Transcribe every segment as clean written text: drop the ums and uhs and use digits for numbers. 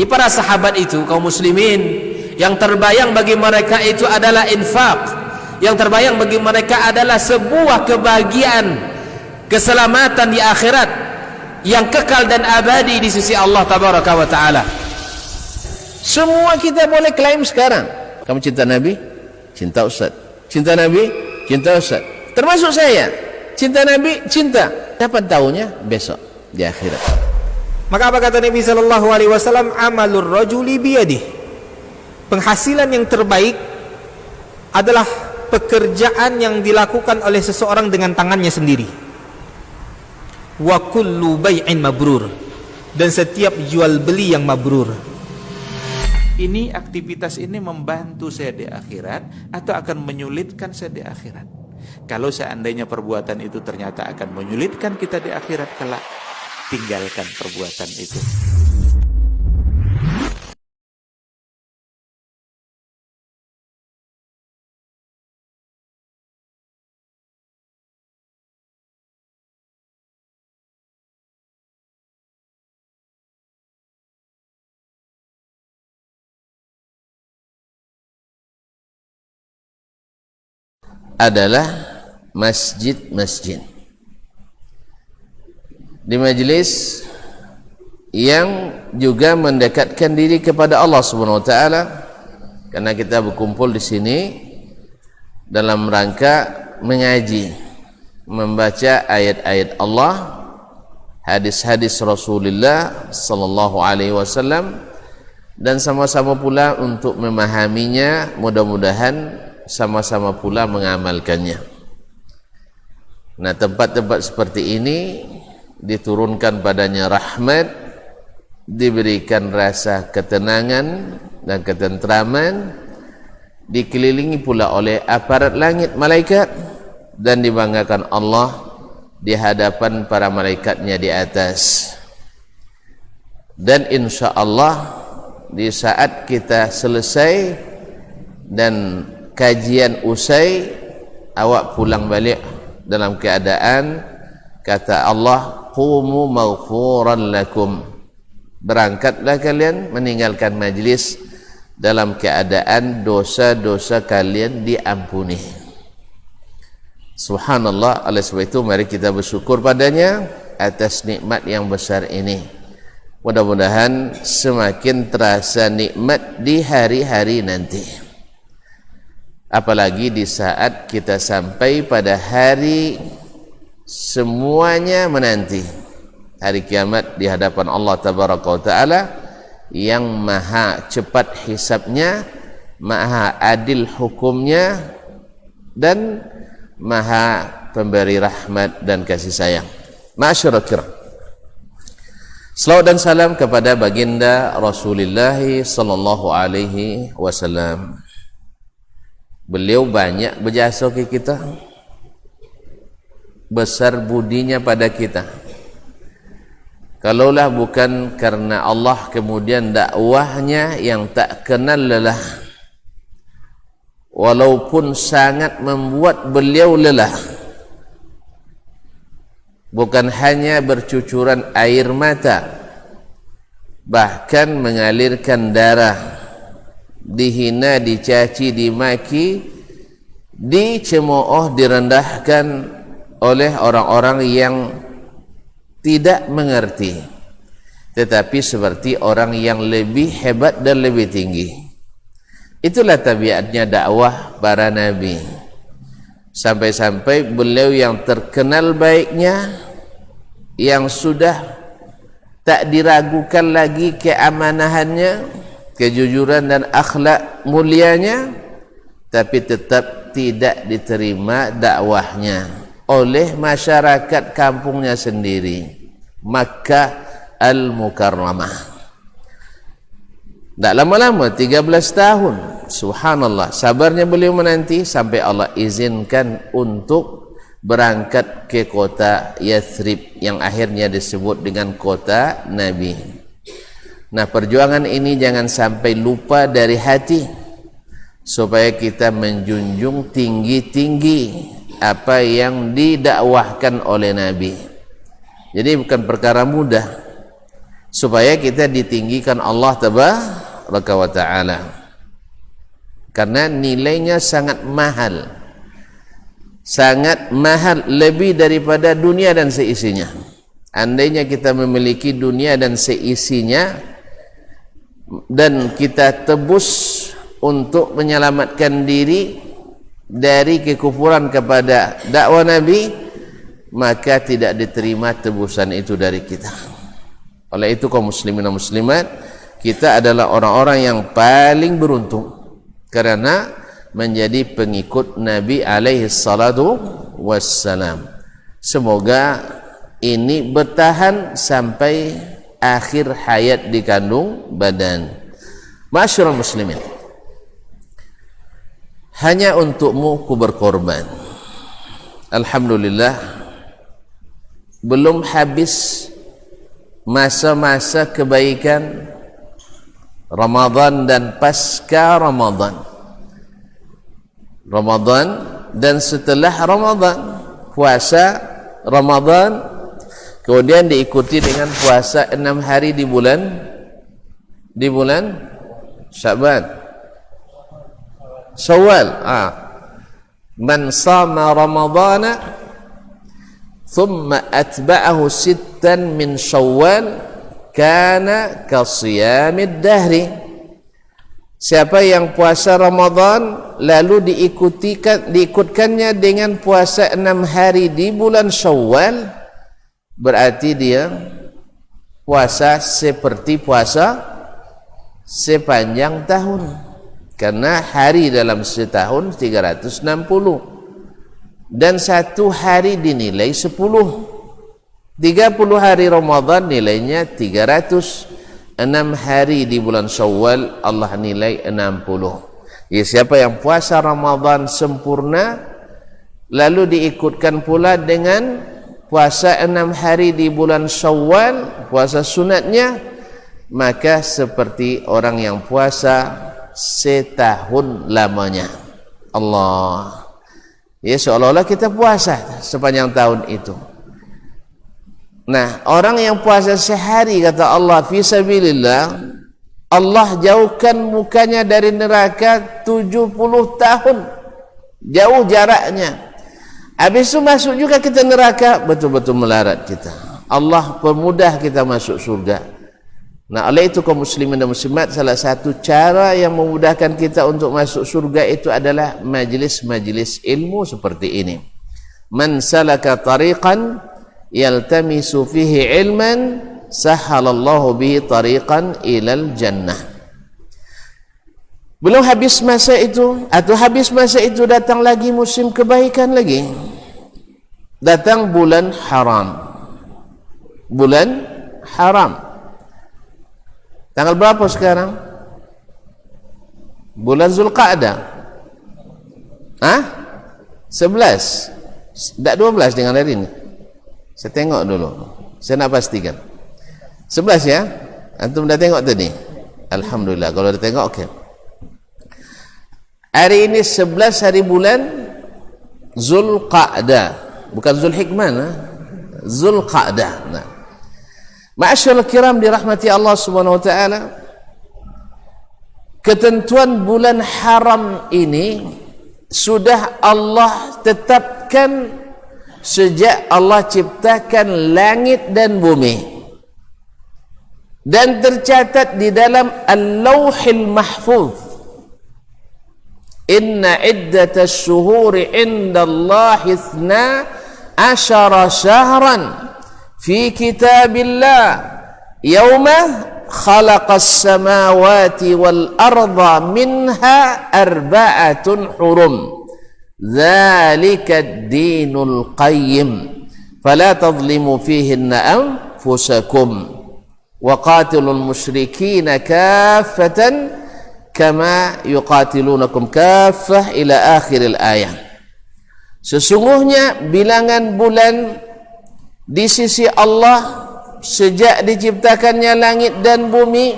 Di para sahabat itu, kaum muslimin, yang terbayang bagi mereka itu adalah infak, yang terbayang bagi mereka adalah sebuah kebahagiaan, keselamatan di akhirat yang kekal dan abadi di sisi Allah tabaraka wa taala. Semua kita boleh klaim sekarang. Kamu cinta Nabi? Cinta Ustaz. Cinta Nabi? Cinta Ustaz. Termasuk saya. Cinta Nabi? Cinta. Dapat tahunya besok di akhirat. Maka apa kata Nabi sallallahu alaihi wasallam? Amalur rajuli biyadihi. Penghasilan yang terbaik adalah pekerjaan yang dilakukan oleh seseorang dengan tangannya sendiri. Wa kullu bai'in mabrur. Dan setiap jual beli yang mabrur. Ini aktivitas ini membantu saya di akhirat atau akan menyulitkan saya di akhirat? Kalau seandainya perbuatan itu ternyata akan menyulitkan kita di akhirat kelak, tinggalkan perbuatan itu. Adalah masjid-masjid. Di majlis yang juga mendekatkan diri kepada Allah Subhanahu wa taala, karena kita berkumpul di sini dalam rangka mengaji, membaca ayat-ayat Allah, hadis-hadis Rasulullah sallallahu alaihi wasallam, dan sama-sama pula untuk memahaminya, mudah-mudahan sama-sama pula mengamalkannya. Nah, tempat-tempat seperti ini diturunkan padanya rahmat, diberikan rasa ketenangan dan ketentraman, dikelilingi pula oleh aparat langit malaikat, dan dibanggakan Allah di hadapan para malaikatnya di atas. Dan insya Allah di saat kita selesai dan kajian usai, awak pulang balik dalam keadaan kata Allah, qumu maghfuran lakum, berangkatlah kalian meninggalkan majlis dalam keadaan dosa-dosa kalian diampuni. Subhanallah. Oleh sebab itu mari kita bersyukur padanya atas nikmat yang besar ini. Mudah-mudahan semakin terasa nikmat di hari-hari nanti, apalagi di saat kita sampai pada hari semuanya menanti, hari kiamat di hadapan Allah tabaraka wa taala yang maha cepat hisabnya, maha adil hukumnya, dan maha pemberi rahmat dan kasih sayang. Ma'asyiral kiram, selawat dan salam kepada baginda Rasulullah sallallahu alaihi wasallam. Beliau banyak berjasa ke kita, besar budinya pada kita. Kalaulah bukan karena Allah, kemudian dakwahnya yang tak kenal lelah, walaupun sangat membuat beliau lelah, bukan hanya bercucuran air mata, bahkan mengalirkan darah, dihina, dicaci, dimaki, dicemooh, direndahkan oleh orang-orang yang tidak mengerti, tetapi seperti orang yang lebih hebat dan lebih tinggi. Itulah tabiatnya dakwah para nabi. Sampai-sampai beliau yang terkenal baiknya, yang sudah tak diragukan lagi keamanahannya, kejujuran dan akhlak mulianya, tapi tetap tidak diterima dakwahnya oleh masyarakat kampungnya sendiri, Makkah Al-Mukarramah. Tak lama-lama, 13 tahun, subhanallah, sabarnya beliau menanti sampai Allah izinkan untuk berangkat ke kota Yathrib yang akhirnya disebut dengan kota Nabi. Nah, perjuangan ini jangan sampai lupa dari hati, supaya kita menjunjung tinggi-tinggi apa yang didakwahkan oleh Nabi. Jadi bukan perkara mudah. supaya kita ditinggikan Allah tabaraka wa taala, karena nilainya sangat mahal, lebih daripada dunia dan seisinya. Andainya kita memiliki dunia dan seisinya dan kita tebus untuk menyelamatkan diri dari kekufuran kepada dakwah Nabi, maka tidak diterima tebusan itu dari kita. Oleh itu kaum muslimin dan muslimat, kita adalah orang-orang yang paling beruntung karena menjadi pengikut Nabi alaihi salatu wassalam. Semoga ini bertahan sampai akhir hayat di kandung badan. Ma'asyiral muslimin, hanya untukmu ku berkorban. Alhamdulillah, belum habis masa-masa kebaikan Ramadan dan pasca Ramadan, dan setelah Ramadan, puasa Ramadan, kemudian diikuti dengan puasa 6 hari di bulan Sya'ban, Syawal. Man sama Ramadana thumma atba'ahu 6 min Syawal kana kasiyamid dahri. Siapa yang puasa Ramadan lalu diikutkannya dengan puasa 6 hari di bulan Syawal, berarti dia puasa seperti puasa sepanjang tahun, karena hari dalam setahun 360 dan satu hari dinilai 10. 30 hari Ramadan nilainya 300, 6 hari di bulan Syawal Allah nilai 60. Ya, siapa yang puasa Ramadan sempurna lalu diikutkan pula dengan puasa 6 hari di bulan Syawal, puasa sunatnya, maka seperti orang yang puasa setahun lamanya. Allah, ya, seolah-olah kita puasa sepanjang tahun itu. Nah, orang yang puasa sehari, kata Allah, fi sabilillah, Allah jauhkan mukanya dari neraka 70 tahun. Jauh jaraknya. Habis itu masuk juga kita neraka, betul-betul melarat kita. Allah permudah kita masuk surga. Nah, oleh itu kaum muslimin dan muslimat, salah satu cara yang memudahkan kita untuk masuk surga itu adalah majlis-majlis ilmu seperti ini. Man salaka tariqan yaltamisu fihi ilman sahhalallahu bihi tariqan ilal jannah. Belum habis masa itu, atau habis masa itu datang lagi musim kebaikan lagi. Datang bulan haram. Bulan haram. Tanggal berapa sekarang? Bulan Zulqa'dah. 11. Tak 12 dengan hari ini. Saya tengok dulu. Saya nak pastikan. 11 ya? Antum dah tengok tadi? Alhamdulillah. Kalau dah tengok, okey. Hari ini 11 hari bulan Zulqa'dah, bukan Zulhikmah, Zulqa'dah. Nah, ma'asyiral kiram dirahmati Allah Subhanahu wa taala, ketentuan bulan haram ini sudah Allah tetapkan sejak Allah ciptakan langit dan bumi, dan tercatat di dalam Al-Lauhil Mahfuz. Inna iddatas syuhuri indallahi 12 syahran fi kitabillah yawma khalaqas samawati wal arda minha arba'atun hurum dzalika ad-dinul qayyim fala tadhlimu fihinna anfusakum wa qatilul musyrikina kaffatan kama yuqatilunakum kaffah ila akhiril ayat. Sesungguhnya bilangan bulan di sisi Allah sejak diciptakannya langit dan bumi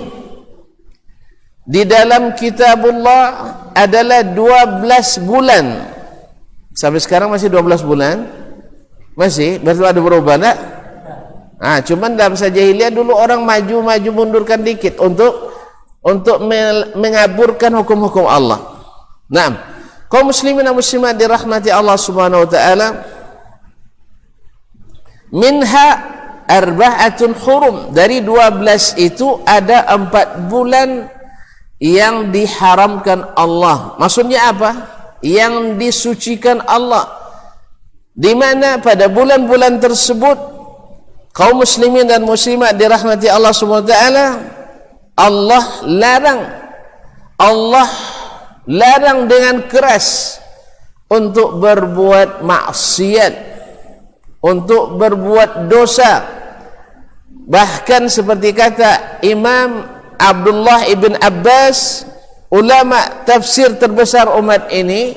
di dalam kitabullah adalah 12 bulan. Sampai sekarang masih 12 bulan? Masih? Berarti ada berubah tak? Cuman dalam masa jahiliyah dulu orang maju mundurkan dikit untuk mengaburkan hukum-hukum Allah. Naam. Kaum muslimin dan muslimat dirahmati Allah Subhanahu wa taala, minha arba'atun hurum, dari 12 itu ada 4 bulan yang diharamkan Allah. Maksudnya apa? Yang disucikan Allah, di mana pada bulan-bulan tersebut kaum muslimin dan muslimat dirahmati Allah Subhanahu wa taala, Allah larang dengan keras untuk berbuat maksiat, untuk berbuat dosa. Bahkan seperti kata Imam Abdullah ibn Abbas, ulama tafsir terbesar umat ini,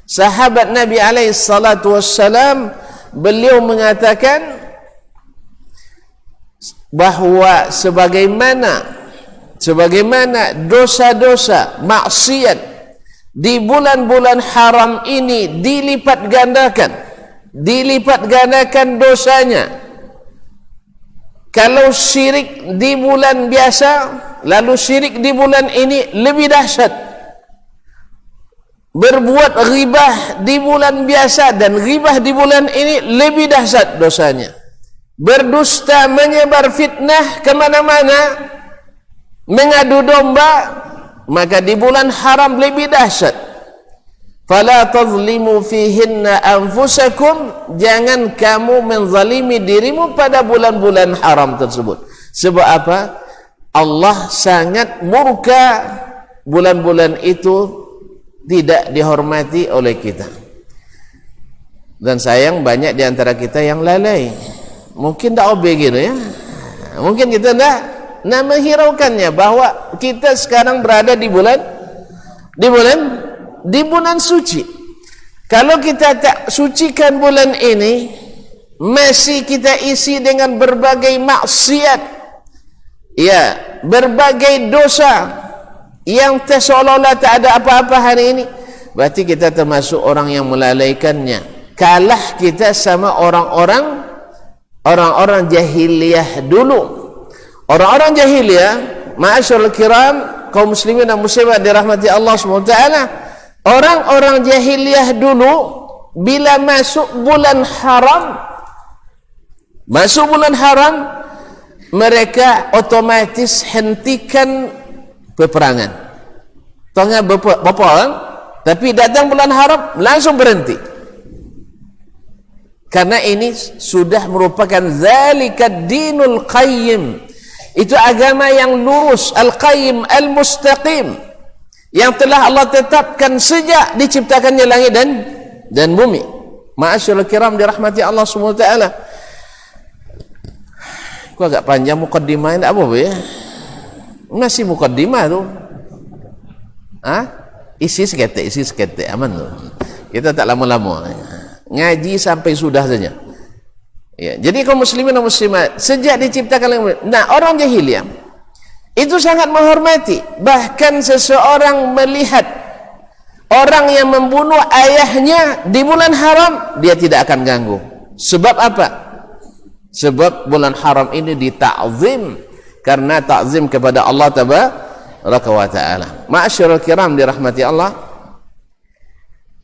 sahabat Nabi alaihi salatu wassalam, beliau mengatakan bahawa sebagaimana dosa-dosa maksiat di bulan-bulan haram ini dilipat gandakan dosanya. Kalau syirik di bulan biasa, lalu syirik di bulan ini lebih dahsyat. Berbuat ghibah di bulan biasa dan ghibah di bulan ini lebih dahsyat dosanya. Berdusta, menyebar fitnah kemana-mana, mengadu domba, maka di bulan haram lebih dahsyat. Fala tazlimu fihinna anfusakum, jangan kamu menzalimi dirimu pada bulan-bulan haram tersebut. Sebab apa? Allah sangat murka bulan-bulan itu tidak dihormati oleh kita. Dan sayang banyak di antara kita yang lalai. Mungkin tak obey gitu ya. Mungkin kita tak menghiraukannya bahwa kita sekarang berada di bulan suci. Kalau kita tak sucikan bulan ini, masih kita isi dengan berbagai maksiat, ya, berbagai dosa yang seolah-olah tak ada apa-apa hari ini, berarti kita termasuk orang yang melalaikannya. Kalah kita sama orang-orang jahiliyah dulu. Orang-orang jahiliyah, ma'asyarul kiram, kaum muslimin dan muslimat dirahmati Allah SWT, orang-orang jahiliyah dulu bila masuk bulan haram, mereka otomatis hentikan peperangan. Tengah berperang, tapi datang bulan haram langsung berhenti. Karena ini sudah merupakan zalikad dinul qayyim. Itu agama yang lurus, al-qayyim, al-mustaqim, yang telah Allah tetapkan sejak diciptakannya langit dan bumi. Ma'asyarul kiram dirahmati Allah SWT. Aku agak panjang mukaddimah, tak apa ya? Masih mukaddimah tu. Isi seketik, aman tu. Kita tak lama-lama. Ngaji sampai sudah saja. Ya, jadi kaum muslimin dan muslimat sejak diciptakan, orang jahiliyah itu sangat menghormati. Bahkan seseorang melihat orang yang membunuh ayahnya di bulan haram, dia tidak akan ganggu. Sebab apa? Sebab bulan haram ini dita'zim, karena ta'zim kepada Allah tabaraka wa ta'ala. Ma'asyarul kiram dirahmati Allah.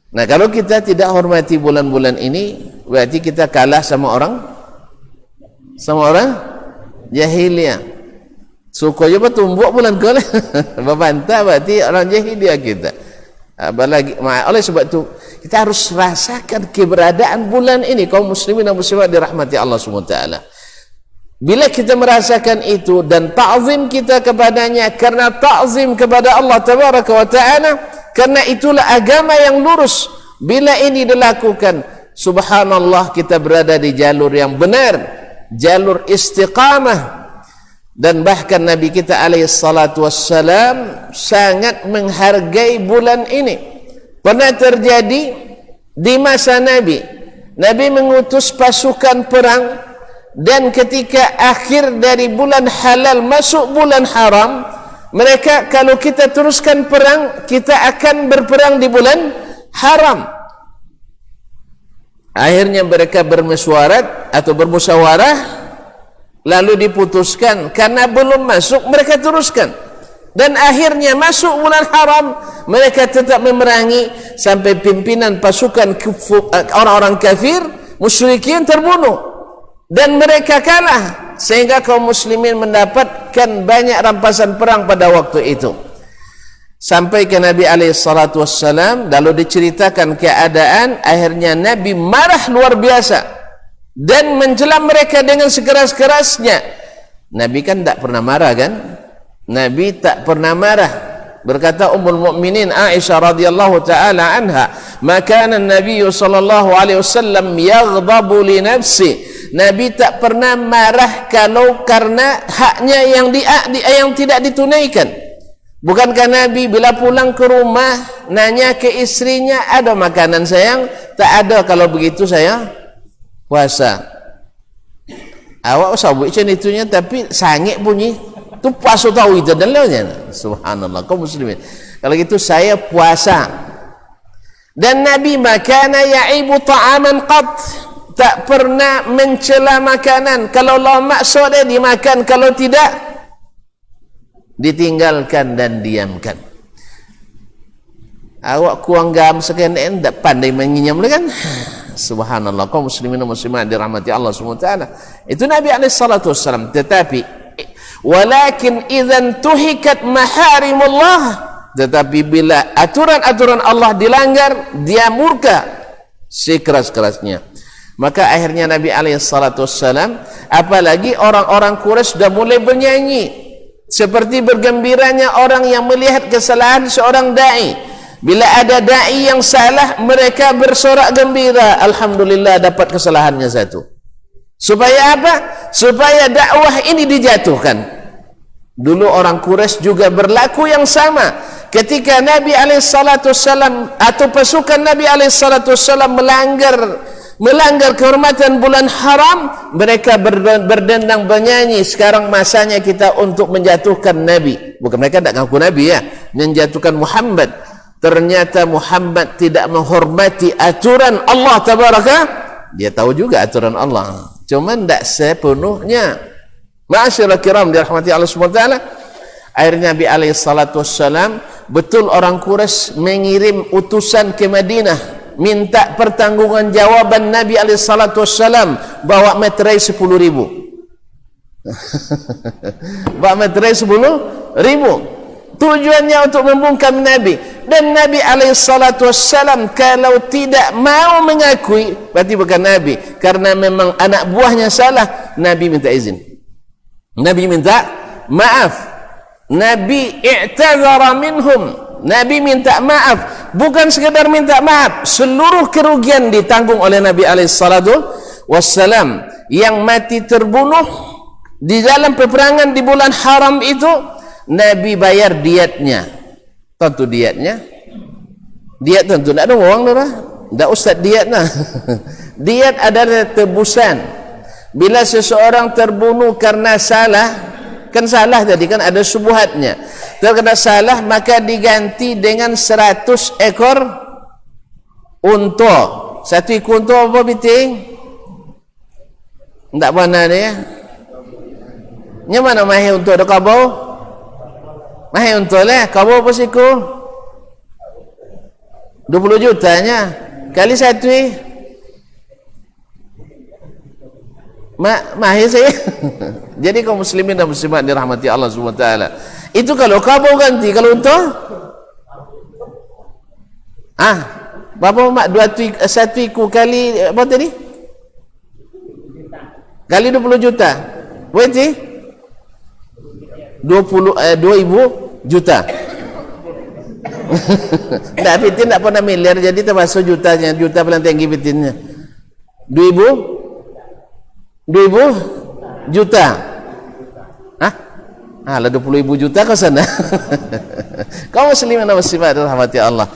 Nah, kalau kita tidak hormati bulan-bulan ini, berarti kita kalah sama orang jahiliyah. Suka je bertumbuk bulan ke berbantah, berarti orang jahiliyah kita. Apalagi oleh sebab itu kita harus rasakan keberadaan bulan ini, kaum muslimin dan muslimat dirahmati Allah SWT. Bila kita merasakan itu dan ta'zim kita kepadanya, karena ta'zim kepada Allah tabaraka wa ta'ala, karena itulah agama yang lurus. Bila ini dilakukan, subhanallah, kita berada di jalur yang benar, jalur istiqamah. Dan bahkan Nabi kita alaihi salatu wassalam sangat menghargai bulan ini. Pernah terjadi di masa Nabi mengutus pasukan perang, dan ketika akhir dari bulan halal masuk bulan haram, mereka, kalau kita teruskan perang, kita akan berperang di bulan haram. Akhirnya mereka bermusyawarah lalu diputuskan karena belum masuk, mereka teruskan, dan akhirnya masuk bulan haram, mereka tetap memerangi sampai pimpinan pasukan orang-orang kafir musyrikin terbunuh dan mereka kalah, sehingga kaum muslimin mendapatkan banyak rampasan perang pada waktu itu. Sampai ke Nabi SAW, lalu diceritakan keadaan, akhirnya Nabi marah luar biasa dan mencela mereka dengan sekeras-kerasnya. Nabi kan tak pernah marah kan? Nabi tak pernah marah. Berkata Ummul Mukminin Aisyah radhiyallahu taala anha, "Maka Nabi sallallahu alaihi wasallam yaghdabu li nafsi." Nabi tak pernah marah kalau karena haknya yang tidak ditunaikan. Bukankah Nabi bila pulang ke rumah nanya ke istrinya, "Ada makanan sayang?" "Tak ada." "Kalau begitu saya puasa." "Awak sabuk macam itunya tapi sangit bunyi." "Tu puasa tahu itu dan lainnya." Subhanallah, kaum muslimin. Kalau gitu saya puasa. Dan Nabi makana ya'ibu ta'aman qat, tak pernah mencela makanan. Kalau Allah maksud dia dimakan, kalau tidak ditinggalkan dan diamkan. Awak kuang gam sekian tak pandai menginyam kan? Subhanallah, kaum muslimin dan muslimat dirahmati Allah SWT. Itu Nabi SAW. Tetapi walakin idzan tuhikat maharimullah, tetapi bila aturan-aturan Allah dilanggar, dia murka sekeras-kerasnya. Maka akhirnya Nabi SAW, apalagi orang-orang Quraisy sudah mulai bernyanyi seperti bergembiranya orang yang melihat kesalahan seorang da'i. Bila ada da'i yang salah, mereka bersorak gembira, alhamdulillah dapat kesalahannya satu. Supaya apa? Supaya dakwah ini dijatuhkan. Dulu orang Quraisy juga berlaku yang sama. Ketika Nabi SAW atau pasukan Nabi SAW melanggar kehormatan bulan haram, mereka berdendang bernyanyi, sekarang masanya kita untuk menjatuhkan Nabi. Bukan mereka tak ngaku Nabi ya, menjatuhkan Muhammad. Ternyata Muhammad tidak menghormati aturan Allah Tabaraka. Dia tahu juga aturan Allah, cuman tak sepenuhnya. Ma'asyiral kiram dirahmati Allah SWT. Akhirnya Nabi SAW, betul orang Quraisy mengirim utusan ke Madinah minta pertanggungan jawaban Nabi SAW, bawa materai 10.000. Bawa materai 10.000. Tujuannya untuk membungkam Nabi. Dan Nabi SAW kalau tidak mau mengakui, berarti bukan Nabi, karena memang anak buahnya salah. Nabi minta izin, Nabi minta maaf, Nabi i'tazara minhum, Nabi minta maaf. Bukan sekedar minta maaf, seluruh kerugian ditanggung oleh Nabi SAW. Yang mati terbunuh di dalam peperangan di bulan haram itu, Nabi bayar diatnya. Tentu diatnya, diat tentu tak ada uang lah, tak ustaz diat lah. Diat adalah tebusan. Bila seseorang terbunuh karena salah, kan salah tadi kan ada subuhatnya, terkena salah, maka diganti dengan 100 ekor unta. Satu ekor unta apa biting? Tak mana dia? Nya mana mahir unta ada kabau? Mahir unta lah, kabau apa siku? 20 jutanya kali satu mahir saya. Jadi kaum muslimin dan muslimat dirahmati Allah SWT, itu kalau kabau ganti, kalau unta berapa mak? Satu iku kali apa tadi? Kali 20 juta. Berarti 2.000 juta. Tak, fitin tak pernah miliar, jadi termasuk jutanya, juta paling tinggi fitinnya 2.000 juta. Lah 20.000 juta ke sana. Kaum muslimin dan muslimat rahmati Allah,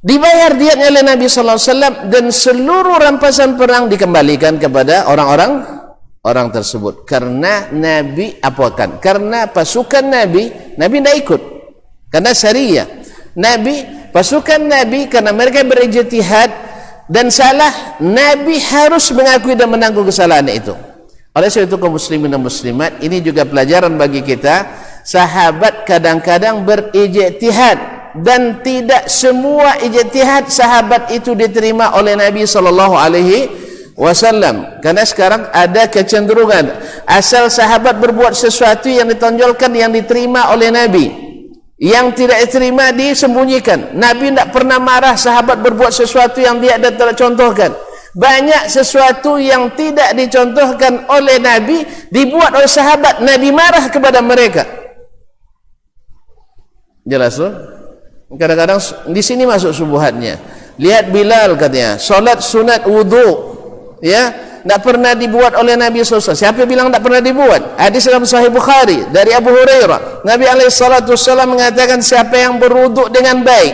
dibayar diatnya oleh Nabi SAW, dan seluruh rampasan perang dikembalikan kepada orang tersebut. Karena Nabi apakan? Karena pasukan Nabi tidak ikut, karena syariah Nabi, pasukan Nabi, karena mereka berijtihad dan salah, Nabi harus mengakui dan menanggung kesalahan itu. Oleh sebab itu kaum muslimin dan muslimat, ini juga pelajaran bagi kita. Sahabat kadang-kadang berijtihad, dan tidak semua ijtihad sahabat itu diterima oleh Nabi SAW. Karena sekarang ada kecenderungan asal sahabat berbuat sesuatu yang ditonjolkan, yang diterima oleh Nabi, yang tidak diterima disembunyikan. Nabi tidak pernah marah sahabat berbuat sesuatu yang dia tidak tercontohkan. Banyak sesuatu yang tidak dicontohkan oleh Nabi dibuat oleh sahabat, Nabi marah kepada mereka. Jelas tuh? Kadang-kadang di sini masuk subuhatnya. Lihat Bilal katanya, solat sunat wudu, ya, tidak pernah dibuat oleh Nabi SAW. Siapa bilang tidak pernah dibuat? Hadis dalam Sahih Bukhari dari Abu Hurairah. Nabi SAW mengatakan, siapa yang berwudu dengan baik,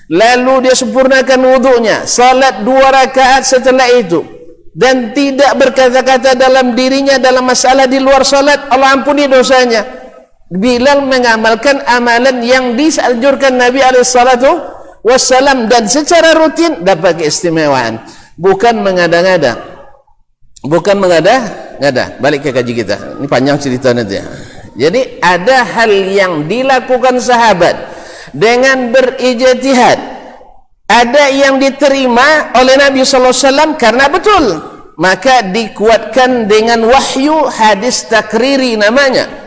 lalu dia sempurnakan wudunya, salat 2 rakaat setelah itu, dan tidak berkata-kata dalam dirinya dalam masalah di luar salat, Allah ampuni dosanya. Bilal mengamalkan amalan yang dianjurkan Nabi SAW, dan secara rutin dapat keistimewaan. Bukan mengada-ngada, bukan mengada-ngada. Balik ke kaji kita, ini panjang cerita nanti ya. Jadi ada hal yang dilakukan sahabat dengan berijtihad, ada yang diterima oleh Nabi SAW karena betul, maka dikuatkan dengan wahyu, hadis takriri namanya.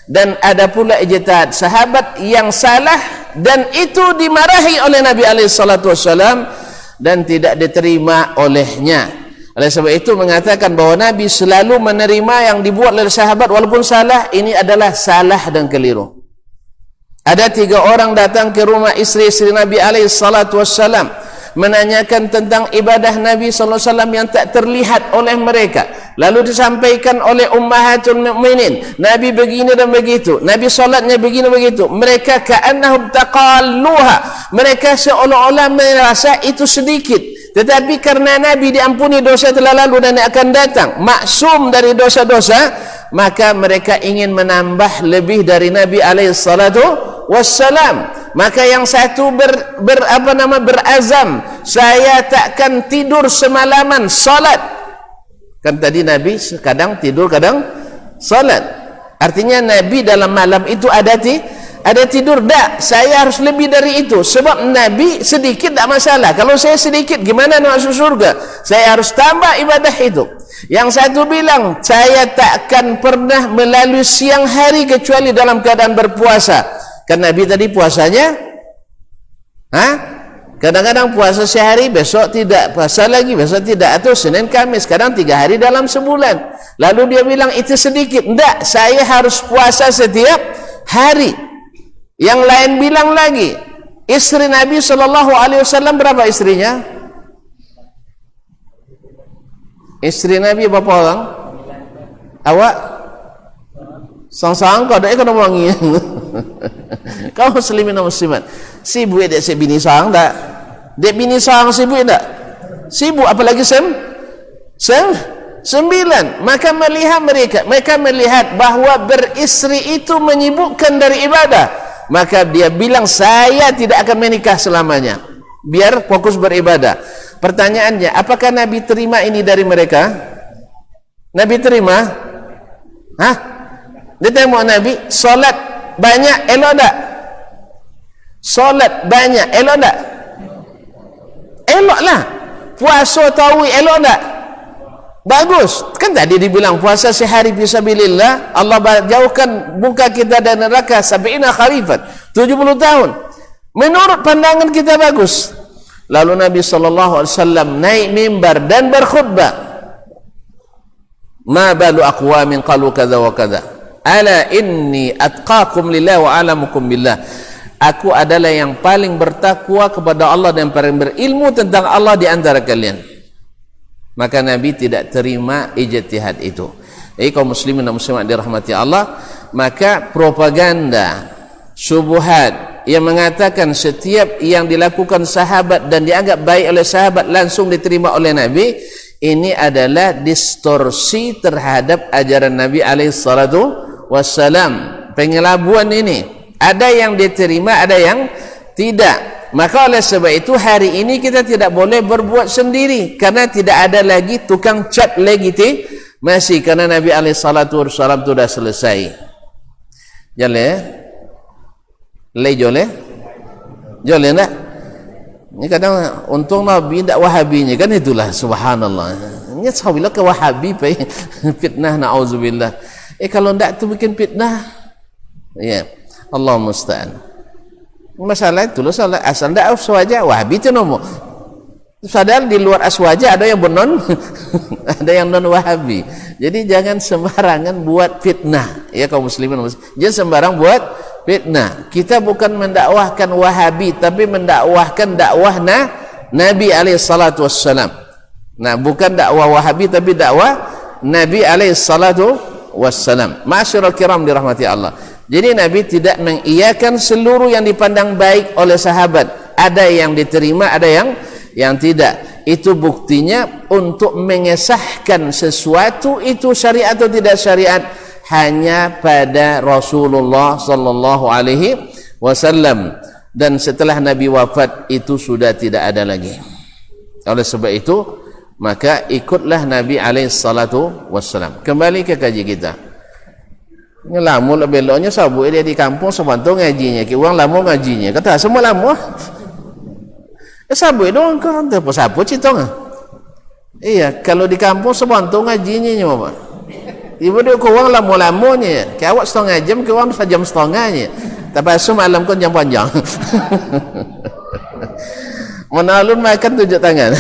Dan ada pula ijtihad sahabat yang salah, dan itu dimarahi oleh Nabi SAW dan tidak diterima olehnya. Oleh sebab itu mengatakan bahawa Nabi selalu menerima yang dibuat oleh sahabat walaupun salah. Ini adalah salah dan keliru. Ada 3 orang datang ke rumah istri-istri Nabi SAW, menanyakan tentang ibadah Nabi SAW yang tak terlihat oleh mereka. Lalu disampaikan oleh Ummahatul Mukminin, Nabi begini dan begitu, Nabi solatnya begini begitu. Mereka ka'annahum taqalluha, mereka seolah-olah merasa itu sedikit. Tetapi karena Nabi diampuni dosa telah lalu dan akan datang, maksum dari dosa-dosa, maka mereka ingin menambah lebih dari Nabi SAW. Maka yang satu berazam, saya takkan tidur semalaman salat. Kan tadi Nabi kadang tidur kadang salat. Artinya Nabi dalam malam itu ada tidur. Tak, saya harus lebih dari itu. Sebab Nabi sedikit tak masalah. Kalau saya sedikit gimana nak masuk surga? Saya harus tambah ibadah itu. Yang satu bilang, saya takkan pernah melalui siang hari kecuali dalam keadaan berpuasa. Kan Nabi tadi puasanya kadang-kadang puasa sehari, besok tidak puasa lagi, besok tidak, atau Senin Kamis, kadang 3 hari dalam sebulan. Lalu dia bilang itu sedikit. Tidak, saya harus puasa setiap hari. Yang lain bilang lagi, istri Nabi SAW berapa istrinya? Istri Nabi berapa orang? Awak? Sang-sang kau dah kena wangi. Kau muslimin dan muslimat, sibuk dek si bini sang tak? Dek bini sang sibuk tak? Sibuk, apalagi 9. Maka mereka melihat bahawa beristri itu menyibukkan dari ibadah. Maka dia bilang, saya tidak akan menikah selamanya, biar fokus beribadah. Pertanyaannya, apakah Nabi terima ini dari mereka? Nabi terima? Dia tengok Nabi solat banyak, elok tak? Solat banyak, elok tak? Elok lah. Puasa tarawih, elok tak? Bagus. Kan tadi dibilang puasa sehari fisabilillah, Allah jauhkan muka kita dari neraka 70 kharifan, 70 tahun. Menurut pandangan kita bagus. Lalu Nabi SAW naik mimbar dan berkhutbah. Ma balu aqwamin qalu kadza wa kadza. Ala inni atqakum lillah wa alamukum billah. Aku adalah yang paling bertakwa kepada Allah dan paling berilmu tentang Allah di antara kalian. Maka Nabi tidak terima ijtihad itu. Jadi kaum muslimin dan muslimat dirahmati Allah, maka propaganda syubhat yang mengatakan setiap yang dilakukan sahabat dan dianggap baik oleh sahabat langsung diterima oleh Nabi, ini adalah distorsi terhadap ajaran Nabi SAW. Pengelabuan ini, ada yang diterima, ada yang tidak. Maka oleh sebab itu hari ini kita tidak boleh berbuat sendiri, karena tidak ada lagi tukang cat Masih karena Nabi alaihissalam tu dah selesai. Jale, jole tak? Ini kadang untung Nabi tak Wahabinya kan, itulah subhanallah. Ini sahabilah ke Wahabi fitnah, na'udzubillah. Kalau tak tu bikin fitnah, ya Allah musta'an. Masalah itulah salah asal tak aswaja Wahabi tu nombor. Sadar di luar aswaja ada yang benon, ada yang non Wahabi. Jadi jangan sembarangan buat fitnah, ya kaum muslimin. Jangan sembarang buat fitnah. Kita bukan mendakwahkan Wahabi, tapi mendakwahkan dakwah Nabi alaihissalatu wassalam. Nah, bukan dakwah Wahabi, tapi dakwah Nabi alaihissalatu wassalam. Ma'asyiral kiram dirahmati Allah. Jadi Nabi tidak mengiyakan seluruh yang dipandang baik oleh sahabat. Ada yang diterima, ada yang tidak. Itu buktinya untuk mengesahkan sesuatu itu syariat atau tidak syariat hanya pada Rasulullah sallallahu alaihi wasallam, dan setelah Nabi wafat itu sudah tidak ada lagi. Oleh sebab itu maka ikutlah Nabi alaihi salatu wasallam. Kembali ke kaji kita. Ngelamun beloknya sabu dia di kampung sebantu ngajinya, ki orang lama ngajinya. Kata semua lama. Sabu itu kan apa sabu citong. Iya, kalau di kampung sebantu ngajinya nyoba. Ibu dia kau orang lama-lamanya. Ke awak setengah jam, ke orang sejam setengahnya. Tapi asal malam kan jam panjang. Menalun makan tunjuk tangan.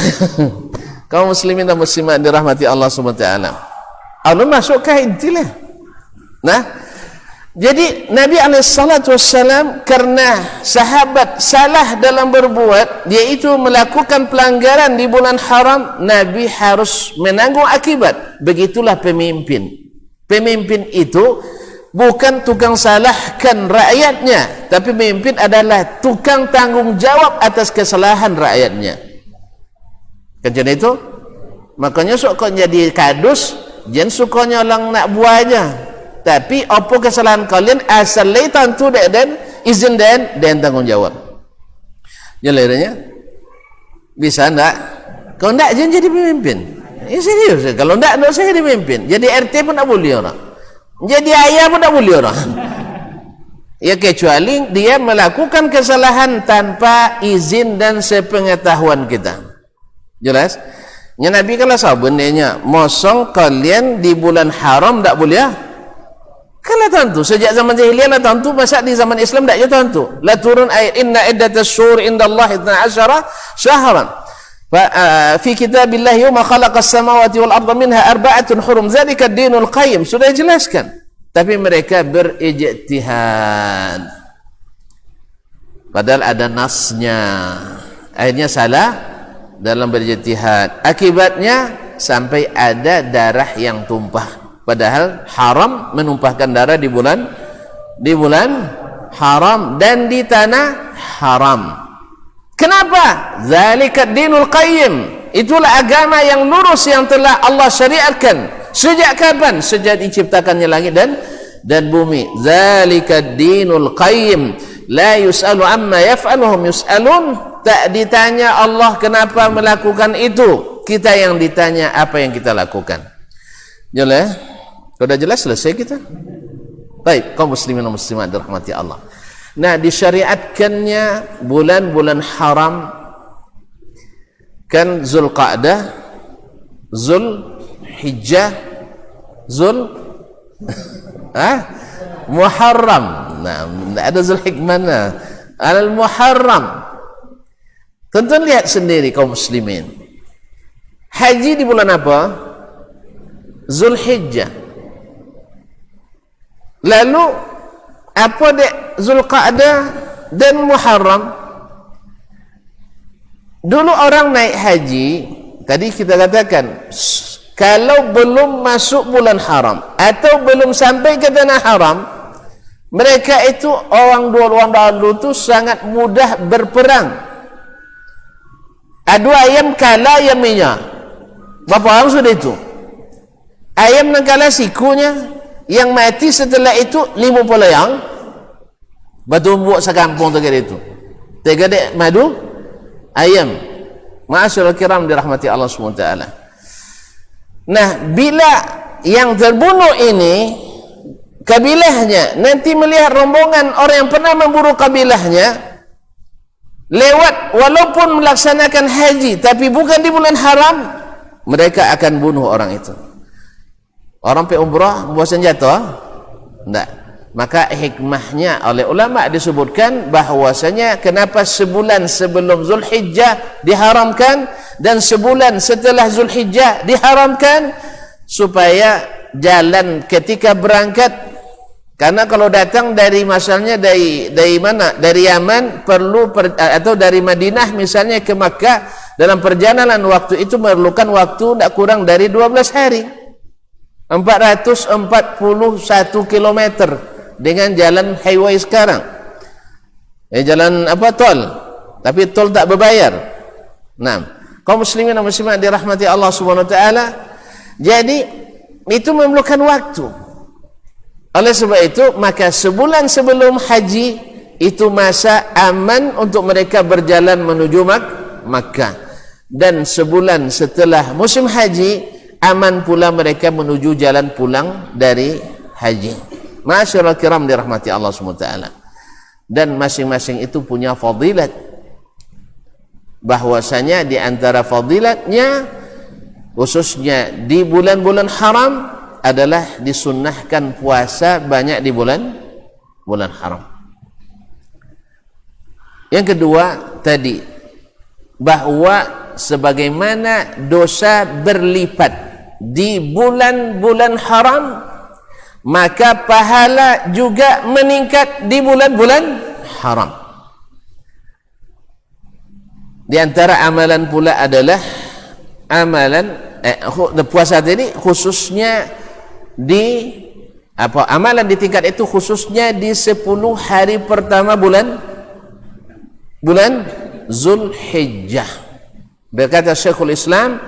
Kaum muslimin dan muslimat dirahmati Allah Subhanahu wa taala. Alun masuk ke intilah. Nah, jadi Nabi alaihissalam karena sahabat salah dalam berbuat, dia itu melakukan pelanggaran di bulan haram, Nabi harus menanggung akibat. Begitulah pemimpin. Pemimpin itu bukan tukang salahkan rakyatnya, tapi pemimpin adalah tukang tanggung jawab atas kesalahan rakyatnya. Kerana itu, makanya sok kau jadi kadus, jangan suka nyolong nak buahnya. Tapi apa kesalahan kalian asal lay tentu dan izin dan tanggung jawab. Jalannya bisa ndak? Kalau ndak jangan jadi pemimpin. Ini serius. Kalau ndak saya jadi pemimpin. Jadi RT pun tak boleh orang. Jadi ayah pun tak boleh orang. Ya kecuali dia melakukan kesalahan tanpa izin dan sepengetahuan kita. Jelas? Ya Nabi kalau sebenarnya mosong kalian di bulan haram tak boleh. Kalau tentu sejak zaman jahiliyah lah tentu, masa di zaman Islam tak jatuh tentu. La turun ayat inna iddatas syuhur indallahi 12 syahran. Fi kitabillah yawma khalaqas samawati wal arda minha arba'atun hurum. Zalika ad-dinul qayyim. Sudah jelaskan. Tapi mereka berijtihad. Padahal ada nasnya. Akhirnya salah dalam berijtihad. Akibatnya sampai ada darah yang tumpah. Padahal haram menumpahkan darah di bulan haram dan di tanah haram. Kenapa? Zalika ad-dinul qayyim. Itulah agama yang lurus yang telah Allah syariatkan. Sejak kapan? Sejak diciptakannya langit dan bumi. Zalika ad-dinul qayyim. La yus'alu amma yaf'aluhum yus'alun. Tak ditanya Allah kenapa melakukan itu. Kita yang ditanya apa yang kita lakukan. Jelas? Sudah jelas selesai kita? Baik, kaum muslimin dan muslimat dirahmati Allah. Nah, disyariatkannya bulan-bulan haram kan Zulqa'dah, Zulhijjah, Muharram. Nah, ada Zulhijjah. Al-Muharram. Tonton lihat sendiri kaum muslimin. Haji di bulan apa? Zulhijjah. Lalu apa dek Zulqa'dah dan Muharram? Dulu orang naik haji, tadi kita katakan kalau belum masuk bulan haram atau belum sampai ke tanah haram, mereka itu orang dulu itu sangat mudah berperang. Adu ayam kalah ayam minyak. Berapa orang sudah itu? Ayam yang kalah sikunya, yang mati setelah itu 50 yang batu buat sekampung tu itu. Tiga dek madu ayam. Ma'asyiral kiram dirahmati Allah SWT. Nah, bila yang terbunuh ini kabilahnya nanti melihat rombongan orang yang pernah memburu kabilahnya lewat walaupun melaksanakan haji tapi bukan di bulan haram, mereka akan bunuh orang itu. Orang pergi umrah bawa senjata? Tidak. Maka hikmahnya oleh ulama disebutkan bahwasanya kenapa sebulan sebelum Zulhijjah diharamkan dan sebulan setelah Zulhijjah diharamkan, supaya jalan ketika berangkat, karena kalau datang dari masalahnya dari mana, dari Yaman perlu atau dari Madinah misalnya ke Makkah, dalam perjalanan waktu itu memerlukan waktu tidak kurang dari 12 hari, 441 km dengan jalan highway sekarang, jalan tol, tapi tol tak berbayar. Nah, kaum muslimin dan muslimat dirahmati Allah Subhanahu wa taala, jadi itu memerlukan waktu. Oleh sebab itu, maka sebulan sebelum haji itu masa aman untuk mereka berjalan menuju Makkah, dan sebulan setelah musim haji aman pula mereka menuju jalan pulang dari haji. Masyaallah kiram dirahmati Allah SWT. Dan masing-masing itu punya fadilat, bahwasanya di antara fadilatnya khususnya di bulan-bulan haram adalah disunnahkan puasa banyak di bulan haram. Yang kedua tadi, bahwa sebagaimana dosa berlipat di bulan-bulan haram, maka pahala juga meningkat di bulan-bulan haram. Di antara amalan pula adalah amalan puasa tadi khususnya di amalan di tingkat itu khususnya di 10 hari pertama bulan Zulhijjah. Berkata Syekhul Islam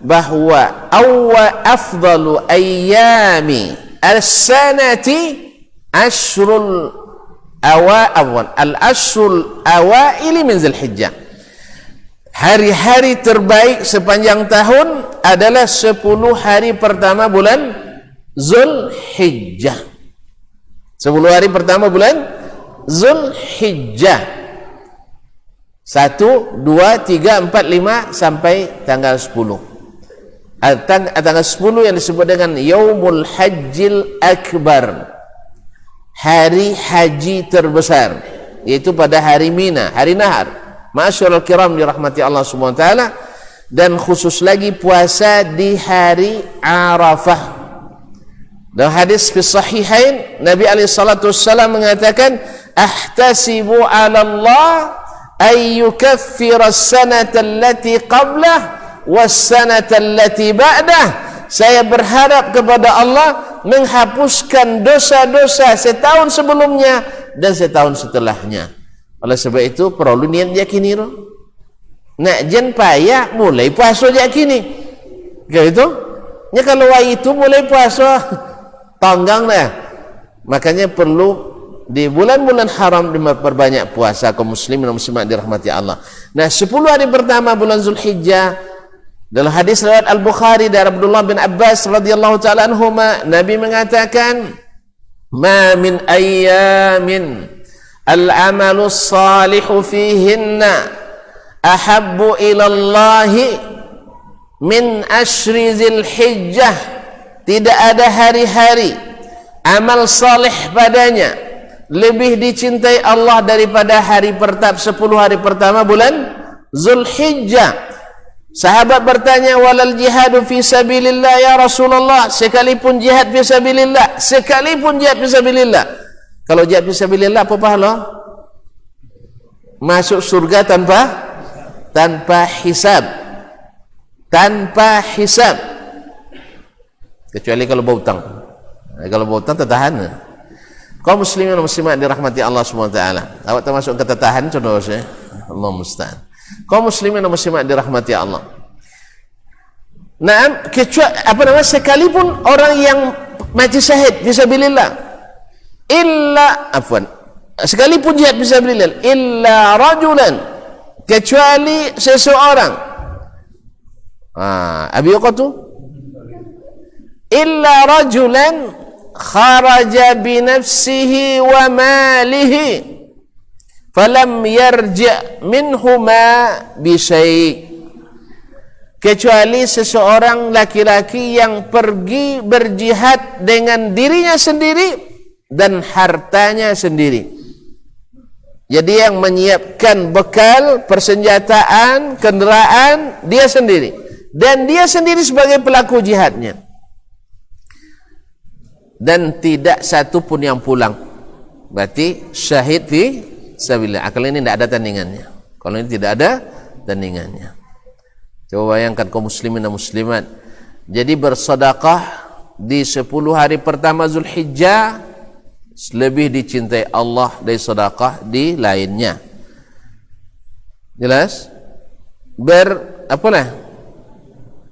bahwa afdalu ayyami as-sanati ashrul awaili min Zulhijjah. Hari-hari terbaik sepanjang tahun adalah 10 hari pertama bulan Zulhijjah. 10 hari pertama bulan Zulhijjah. 1, 2, 3, 4, 5 sampai tanggal 10. Tanggal 10 yang disebut dengan Yaumul Hajjil Akbar, hari haji terbesar, yaitu pada hari Mina, hari Nahar. Ma'asyiral kiram dirahmati Allah Subhanahu wa taala. Dan khusus lagi puasa di hari Arafah. Dalam hadis fi sahihain, Nabi alaihi salatu wassalam mengatakan, ahtasibu 'ala Allah ay yukaffira as-sanata allati qablah was-sanata allati ba'dah. Saya berharap kepada Allah menghapuskan dosa-dosa setahun sebelumnya dan setahun setelahnya. Oleh sebab itu perlu niat yakini ro. Nak jen payah mulai puasa yakini. Gitu. Nya kalau itu mulai puasa tanggang dah. Makanya perlu di bulan-bulan haram diperbanyak puasa kaum muslimin dan muslimat dirahmati Allah. Nah, 10 hari pertama bulan Zulhijjah, dalam hadis riwayat Al-Bukhari dari Abdullah bin Abbas radhiyallahu taala anhuma, Nabi mengatakan, "Ma min ayyamin al-amalu salihu fihinna ahabbu ila Allah min ashri Zulhijjah." Tidak ada hari-hari amal salih padanya lebih dicintai Allah daripada hari pertama 10 hari pertama bulan Zulhijjah. Sahabat bertanya, walal jihadu fi sabilillah ya Rasulullah, sekalipun jihad fi sabilillah, sekalipun jihad fi sabilillah. Kalau jihad fi sabilillah apa pahala? Masuk surga tanpa hisab. Tanpa hisab. Kecuali kalau berhutang. Kalau berhutang tertahan. Kaum muslimin dan muslimat dirahmati Allah SWT. Awak termasuk ketetahan contoh saya. Allah musta'an. Kaum muslimin dan muslimat dirahmati Allah. Nah, kecuali sekalipun orang yang mati syahid fisabilillah, sekalipun jihad fisabilillah, illa rajulan, kecuali seseorang. Abi Uqatu illa rajulan kharaja binafsihi wa malihi falam yarji' minhuma bisyai', kecuali seseorang laki-laki yang pergi berjihad dengan dirinya sendiri dan hartanya sendiri. Jadi yang menyiapkan bekal, persenjataan, kenderaan dia sendiri, dan dia sendiri sebagai pelaku jihadnya, dan tidak satu pun yang pulang. Berarti syahid fi sabilillah. Kalau ini tidak ada tandingannya. Kalau ini tidak ada tandingannya. Coba bayangkan kaum muslimin dan muslimat. Jadi bersedekah di 10 hari pertama Zulhijjah lebih dicintai Allah dari sedekah di lainnya. Jelas?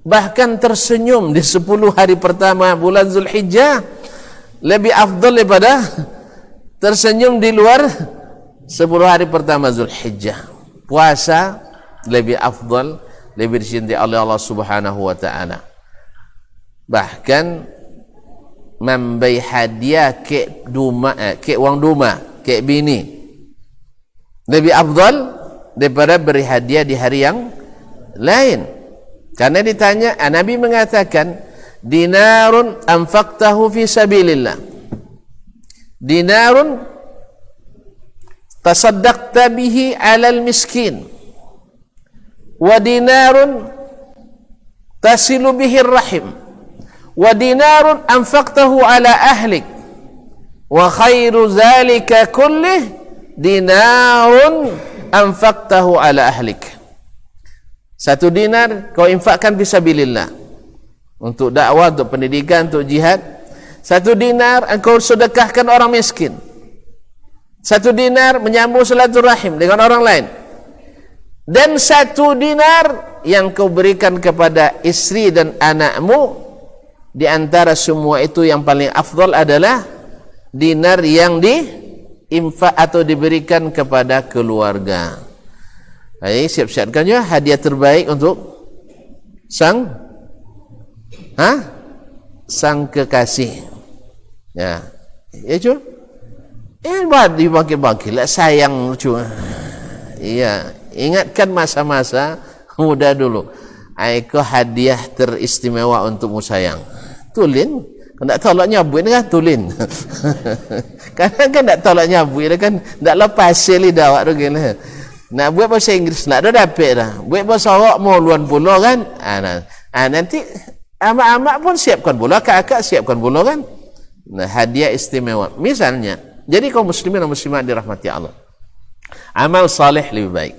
Bahkan tersenyum di 10 hari pertama bulan Zulhijjah lebih afdal daripada tersenyum di luar 10 hari pertama Zulhijjah. Puasa lebih afdal, lebih dicintai oleh Allah Subhanahu wa taala. Bahkan memberi hadiah kek duma, kek wang duma, kek bini lebih afdal daripada beri hadiah di hari yang lain. Karena ditanya, Nabi mengatakan, dinarun anfaqtahu fi sabilillah, dinarun tasaddaqta bihi 'alal miskin, wa dinarun tasilu bihi rahim, wa dinarun anfaqtahu 'ala ahlik, wa khairu zalika kullih dinarun anfaqtahu 'ala ahlik. 1 dinar kau infakkan fisabilillah, untuk dakwah, untuk pendidikan, untuk jihad. 1 dinar engkau sedekahkan orang miskin. 1 dinar menyambung silaturahim dengan orang lain. Dan 1 dinar yang kau berikan kepada istri dan anakmu. Di antara semua itu yang paling afdal adalah dinar yang diinfak atau diberikan kepada keluarga. Baik, siap-siapkan juga hadiah terbaik untuk sang kekasih. Ya, ya cu. Dibagi-bagi lah, sayang cu. Iya, ingatkan masa-masa muda dulu. Aiko hadiah teristimewa untukmu sayang. Tulin, kalau tak tolak nyabut kan tulin. Karena kan tak tolak nyabut kan, tak lepas lidah awak tu gila. Nak buat bahasa Inggeris nak dah dapat dah. Buat bahasa awak mau luan pula kan. Nanti amak-amak pun siapkan pula, kakak siapkan pula kan. Nah, hadiah istimewa. Misalnya, jadi kaum muslimin dan muslimat dirahmati Allah, amal saleh lebih baik.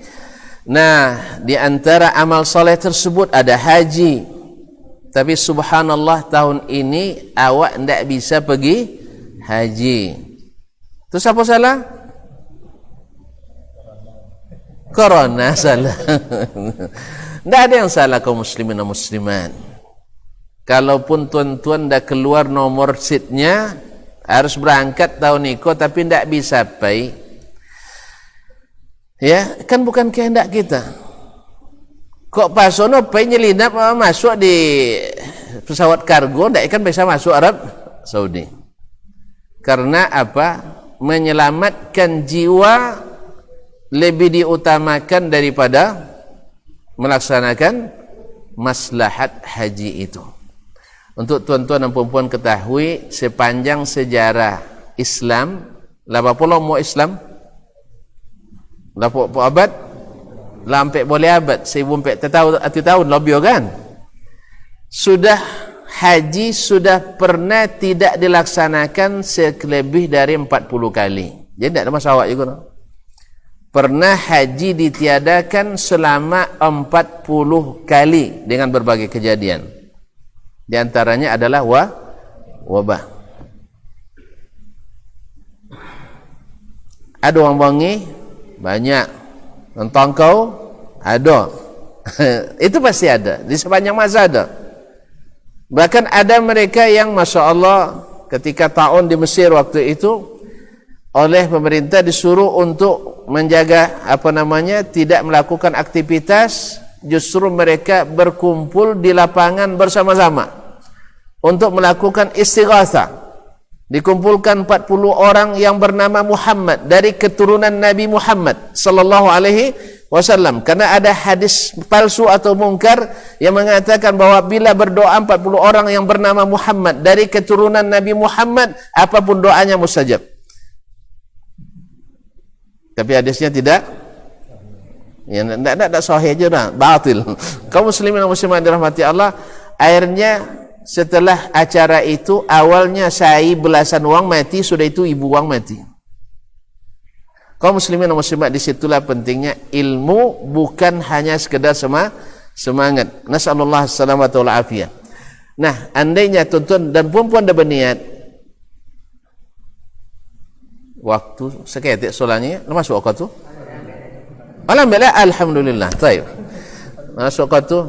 Nah, di antara amal saleh tersebut ada haji. Tapi subhanallah tahun ini awak tidak bisa pergi haji. Terus apa salah? Corona salah. Tidak ada yang salah kaum muslimin dan muslimat. Kalaupun tuan-tuan dah keluar nomor seatnya, harus berangkat tahun ini tapi tidak bisa pergi, ya kan bukan kehendak kita. Kok pasono pergi nyelinap masuk di pesawat kargo, tidak kan bisa masuk Arab Saudi. Karena apa? Menyelamatkan jiwa lebih diutamakan daripada melaksanakan maslahat haji itu. Untuk tuan-tuan dan puan-puan ketahui, sepanjang sejarah Islam, berapa puluh mau Islam? Berapa abad? Lampai boleh abad, 1400 tahun lebih kan? Sudah haji sudah pernah tidak dilaksanakan selebih dari 40 kali. Jadi tidak ada masalah juga. No? Pernah haji ditiadakan selama 40 kali dengan berbagai kejadian. Di antaranya adalah wabah. Ada orang bangi banyak, tentang kau ada. Itu pasti ada, di sepanjang masa ada. Bahkan ada mereka yang masya Allah ketika ta'un di Mesir waktu itu, oleh pemerintah disuruh untuk menjaga tidak melakukan aktivitas, justru mereka berkumpul di lapangan bersama-sama. untuk melakukan istighatsah. Dikumpulkan 40 orang yang bernama Muhammad dari keturunan Nabi Muhammad sallallahu alaihi wasallam. Karena ada hadis palsu atau mungkar yang mengatakan bahwa bila berdoa 40 orang yang bernama Muhammad dari keturunan Nabi Muhammad, apapun doanya mustajab. Tapi hadisnya tidak, ya tidak sahih aja dah, batil. Kaum muslimin dan muslimat dirahmati Allah, akhirnya setelah acara itu, awalnya sai belasan wang mati, sudah itu ibu wang mati. Kaum muslimin dan muslimat, disitulah pentingnya ilmu, bukan hanya sekedar semangat. Nasallallahu salamata wal afiyah. Nah, andainya tuan-tuan dan puan-puan dah berniat, waktu seketik solatnya, masuk waktu tu? Alhamdulillah, alhamdulillah. Baik. Masuk waktu tu,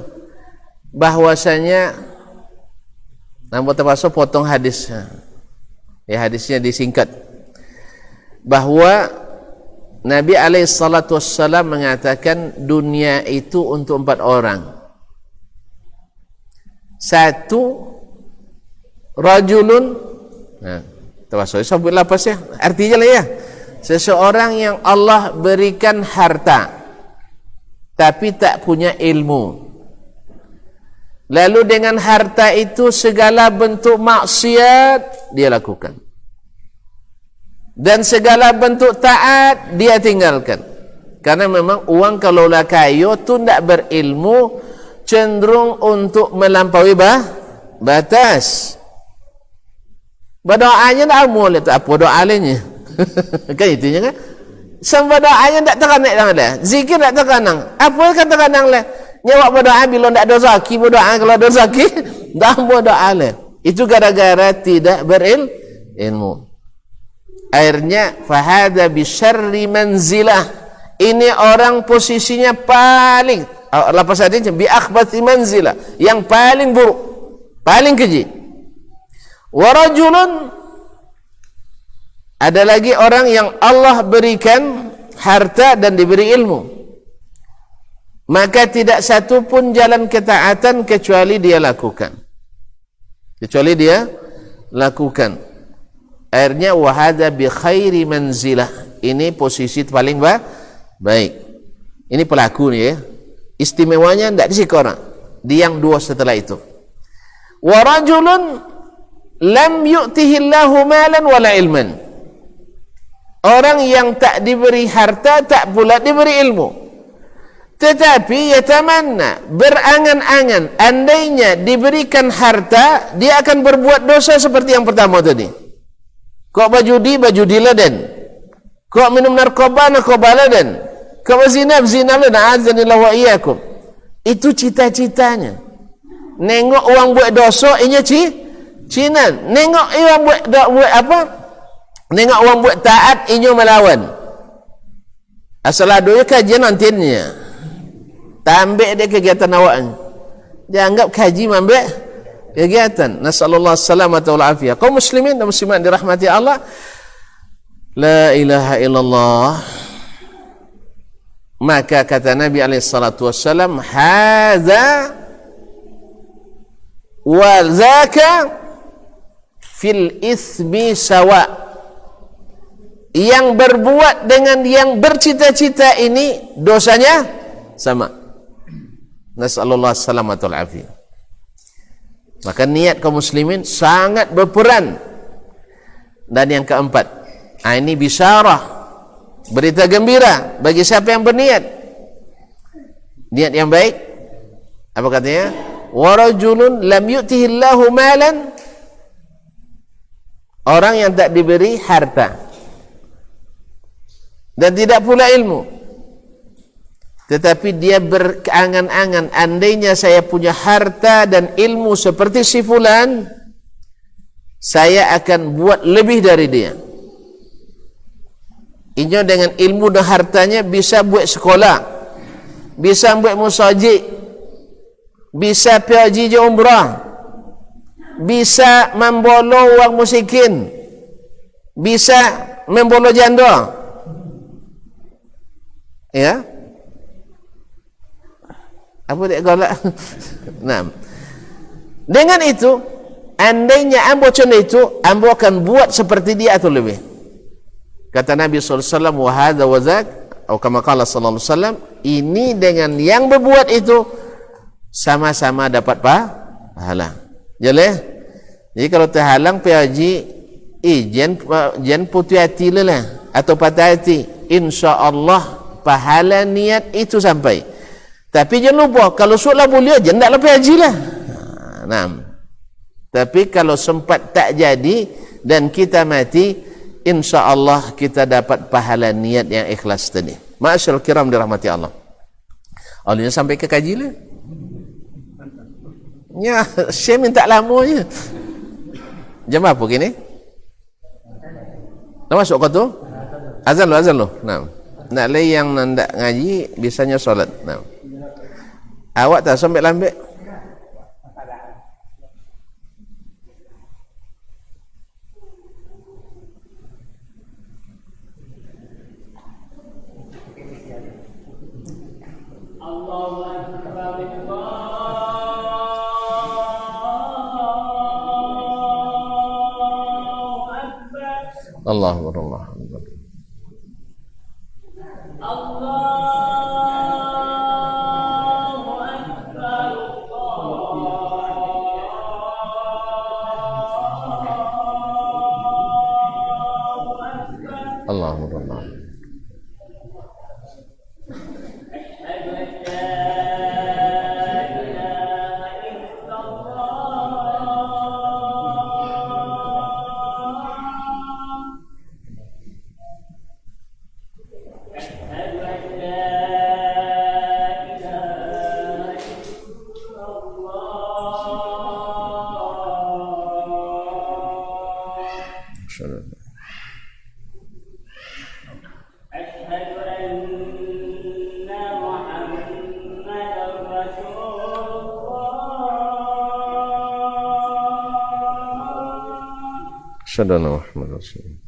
bahwasanya nampak terpaksa potong hadis. Ya, hadisnya disingkat. Bahwa Nabi SAW mengatakan dunia itu untuk 4 orang. 1, rajulun, nah, terpaksa sampai lapas ya. Artinya lah ya, seseorang yang Allah berikan harta tapi tak punya ilmu. Lalu dengan harta itu segala bentuk maksiat dia lakukan. Dan segala bentuk taat dia tinggalkan. Karena memang uang kalau lah kayu tu tidak berilmu, cenderung untuk melampaui batas. Berdoanya tak boleh, apa doa lainnya? Kan itunya kan? Sampai doanya tak terkenang lah. Zikir tak terkenang. Apa yang terkenang lah? Nyawa berdoa bila tak ada rezeki, berdoa kalau ada rezeki, tak berdoa lah. Itu gara-gara tidak berilmu. Akhirnya fahada bisyarri manzilah. Ini orang posisinya paling, lepas hadisnya bi akhbathi manzilah, yang paling buruk, paling keji. Wa rajulun, ada lagi orang yang Allah berikan harta dan diberi ilmu, maka tidak satu pun jalan ketaatan kecuali dia lakukan. Akhirnya wahada bi khairi manzilah. Ini posisi paling baik. Ini pelaku ni ya. Istimewanya tidak di orang. Dia yang 2 setelah itu. Wa rajulun lam yu'tihi Allahu malan wala ilman. Orang yang tak diberi harta, tak pula diberi ilmu, tetapi yatamanna, berangan-angan, andainya diberikan harta, dia akan berbuat dosa seperti yang pertama tadi. Kok bajudi laden, kok minum narkoba laden, kok zina laden. Azanillahu wa iyyakum. Itu cita-citanya. Nengok orang buat dosa, inya cinan. Nengok orang buat apa? Nengok orang buat taat, inyo melawan. Asal adunya kajian nantinya. Tak ambil dia kegiatan awaknya. Dia anggap kaji ambil kegiatan. Nasallallahu salamata wal afiyah. Kaum muslimin dan muslimat dirahmati Allah. La ilaha illallah. Maka kata Nabi SAW, hadza wa zaka fil ismi sawa. Yang berbuat dengan yang bercita-cita ini dosanya sama. Nasallallahu salamata wal afiyah. Maka niat kaum muslimin sangat berperan. Dan yang keempat, ini bisyarah, berita gembira bagi siapa yang berniat. Niat yang baik. Apa katanya? Wa rajulun lam yu'tihi Allahu malan. Orang yang tak diberi harta dan tidak pula ilmu, tetapi dia berangan-angan, andainya saya punya harta dan ilmu seperti si fulan, saya akan buat lebih dari dia. Inyo dengan ilmu dan hartanya bisa buat sekolah, bisa buat musajid, bisa pergi umrah, bisa membolo orang musikin, bisa membolo janda. Ya, apa dia golak? Nah, dengan itu andainya ambo macam itu, ambo akan buat seperti dia atau lebih. Kata Nabi SAW, wa hadza wa zak, atau kama qala sallallahu alaihi wasallam, ini dengan yang berbuat itu sama-sama dapat pahala. Jelas? Jadi kalau terhalang pergi jen putih hati lah atau patah hati, insya-Allah pahala niat itu sampai. Tapi jangan lupa kalau sulah boleh aja ndaklah pergi lah. Nah. Tapi kalau sempat tak jadi dan kita mati, insya-Allah kita dapat pahala niat yang ikhlas tadi. Ma'asyiral kiram dirahmati Allah. Awalnya sampai ke kaji lah. Ya, saya minta lama je. Jam apa gini? Dah masuk kau tu? Azan lo. Nah. Nak lagi yang nak ngaji bisanya solat. Nah. Awak tak sampai lambat. Allahu Akbar. Allahu Akbar. Asyhadu anna Muhammadar Rasulullah.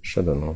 Asyhadu anna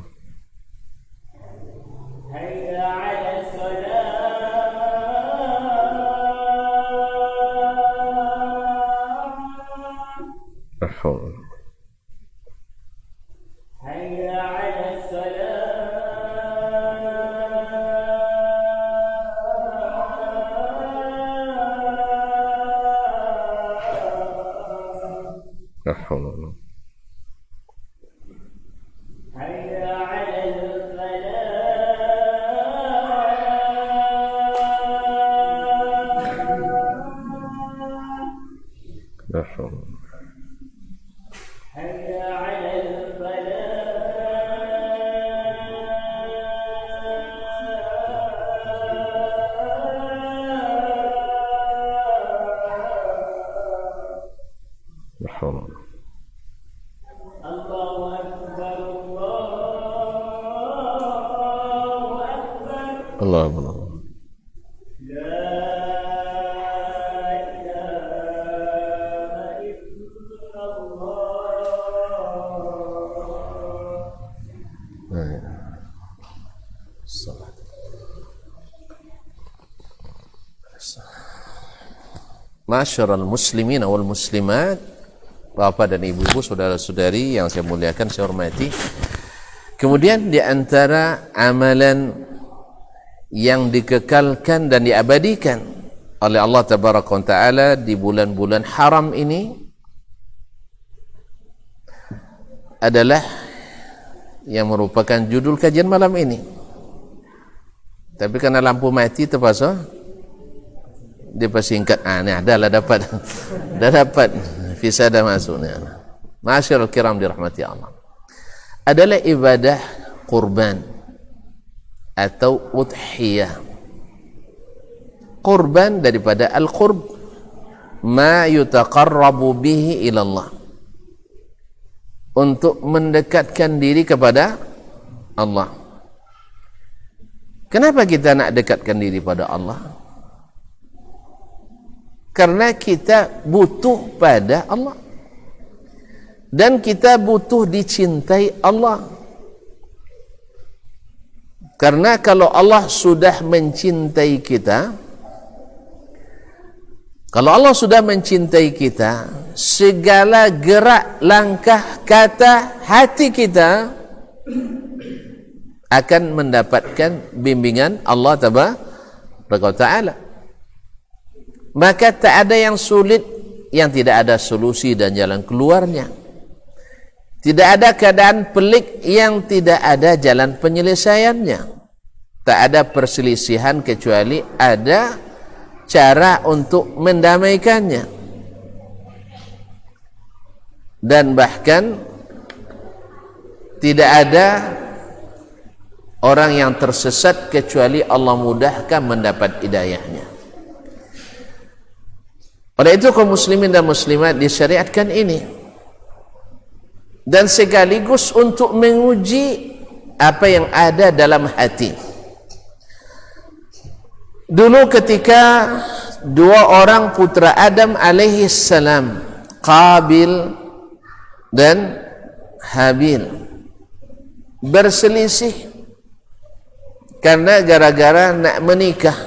Masyarul muslimin wal muslimat, Bapak dan Ibu-ibu, saudara-saudari yang saya muliakan, saya hormati. Kemudian di antara amalan yang dikekalkan dan diabadikan oleh Allah Tabaraka wa Ta'ala di bulan-bulan haram ini adalah yang merupakan judul kajian malam ini. Tapi karena lampu mati terpaksa dia persingkat. Ni adalah dapat. Dah dapat visa dah masuk ni. Masyarul kiram dirahmati Allah. Adalah ibadah kurban atau udhiyah. Kurban daripada al-qurb, ma yutaqarrabu bihi ila Allah, untuk mendekatkan diri kepada Allah. Kenapa kita nak dekatkan diri pada Allah? Karena kita butuh pada Allah. dan kita butuh dicintai Allah. Karena kalau Allah sudah mencintai kita, kalau Allah sudah mencintai kita, segala gerak, langkah, kata, hati kita akan mendapatkan bimbingan Allah Ta'ala. Maka tak ada yang sulit yang tidak ada solusi dan jalan keluarnya. Tidak ada keadaan pelik yang tidak ada jalan penyelesaiannya. Tak ada perselisihan kecuali ada cara untuk mendamaikannya. Dan bahkan tidak ada orang yang tersesat kecuali Allah mudahkan mendapat hidayahnya. Oleh itu kaum muslimin dan muslimat disyariatkan ini, dan sekaligus untuk menguji apa yang ada dalam hati. Dulu ketika dua orang putra Adam alaihi salam, Qabil dan Habil, berselisih karena gara-gara nak menikah.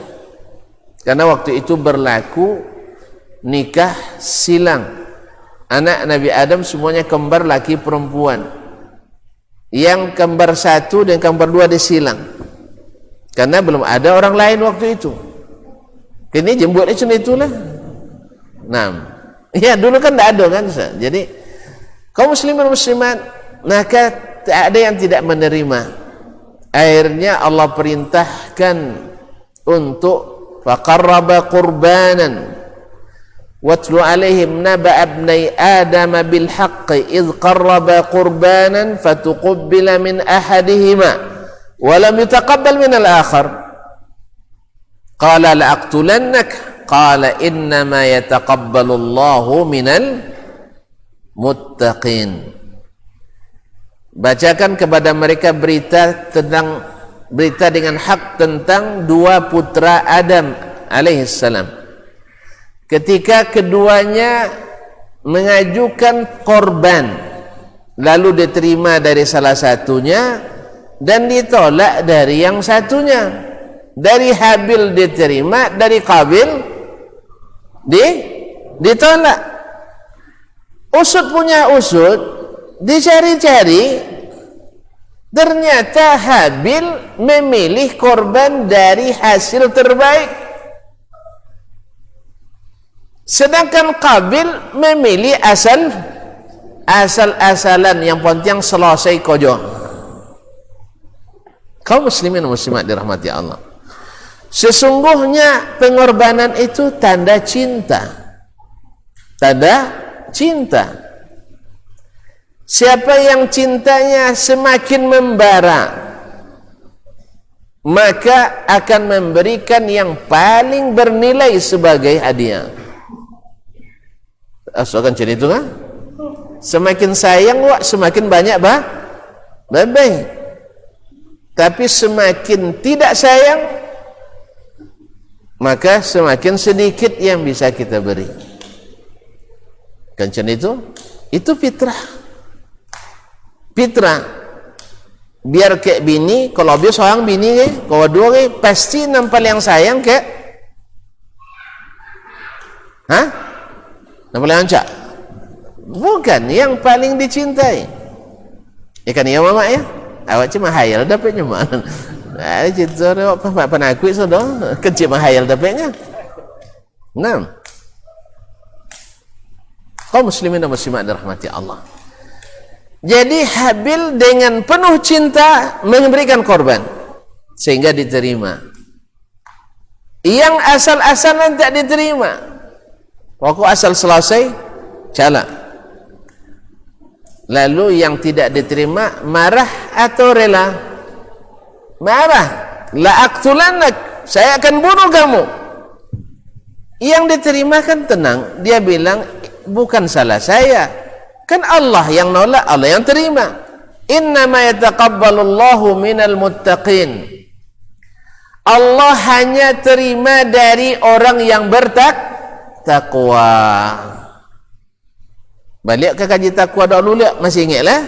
Karena waktu itu berlaku nikah silang. Anak Nabi Adam semuanya kembar laki perempuan. Yang kembar satu dan kembar dua disilang. Karena belum ada orang lain waktu itu. Ini jembut macam itulah. Nah, ya dulu kan tidak ada kan. Jadi kaum muslimin muslimat, maka tak ada yang tidak menerima. Akhirnya Allah perintahkan untuk faqarraba qurbanan watlu alaihim naba abnai adam bil haqqi idh qarraba qurbanan fatuqabbala min ahadihima wa lam yutaqabbal min al-akhar qala la aqtulannak qala inna ma yataqabbalu Allahu minal muttaqin. Bacakan kepada mereka berita dengan hak tentang dua putra Adam alaihissalam. Ketika keduanya mengajukan korban, lalu diterima dari salah satunya dan ditolak dari yang satunya. Dari Habil diterima, dari Qabil ditolak. Usut punya usut, dicari-cari, ternyata Habil memilih korban dari hasil terbaik, sedangkan Qabil memilih asal-asalan yang penting selesai kojo. Kaum muslimin muslimat dirahmati Allah, sesungguhnya pengorbanan itu tanda cinta. Tanda cinta. Siapa yang cintanya semakin membara, maka akan memberikan yang paling bernilai sebagai hadiah. Asalkan jadi itu kan? Semakin sayang wak, semakin banyak baik. Tapi semakin tidak sayang, maka semakin sedikit yang bisa kita beri. Kan itu fitrah. Fitrah. Biar kayak bini, kalau dia seorang bini kalau dua pasti nampal yang sayang kayak nampal yang cak, bukan yang paling dicintai. Ikan ya mama ya, awak cuma hayal dapatnya mana? Cerita apa penakut sudah kecil mahayal dapatnya. Nah, kaum muslimin dan muslimat dirahmati Allah. Jadi Habil dengan penuh cinta memberikan korban sehingga diterima. Yang asal-asalan tak diterima. Pokok asal selesai cala. Lalu yang tidak diterima marah atau rela? Marah. La aqtulannak, saya akan bunuh kamu. Yang diterima kan tenang, dia bilang bukan salah saya. Kan Allah yang nolak, Allah yang terima. Innama yataqabbalullahu minal muttaqin. Allah hanya terima dari orang yang bertakwa. Balik ke kaji takwa dahulu lihat, masih ingat lah.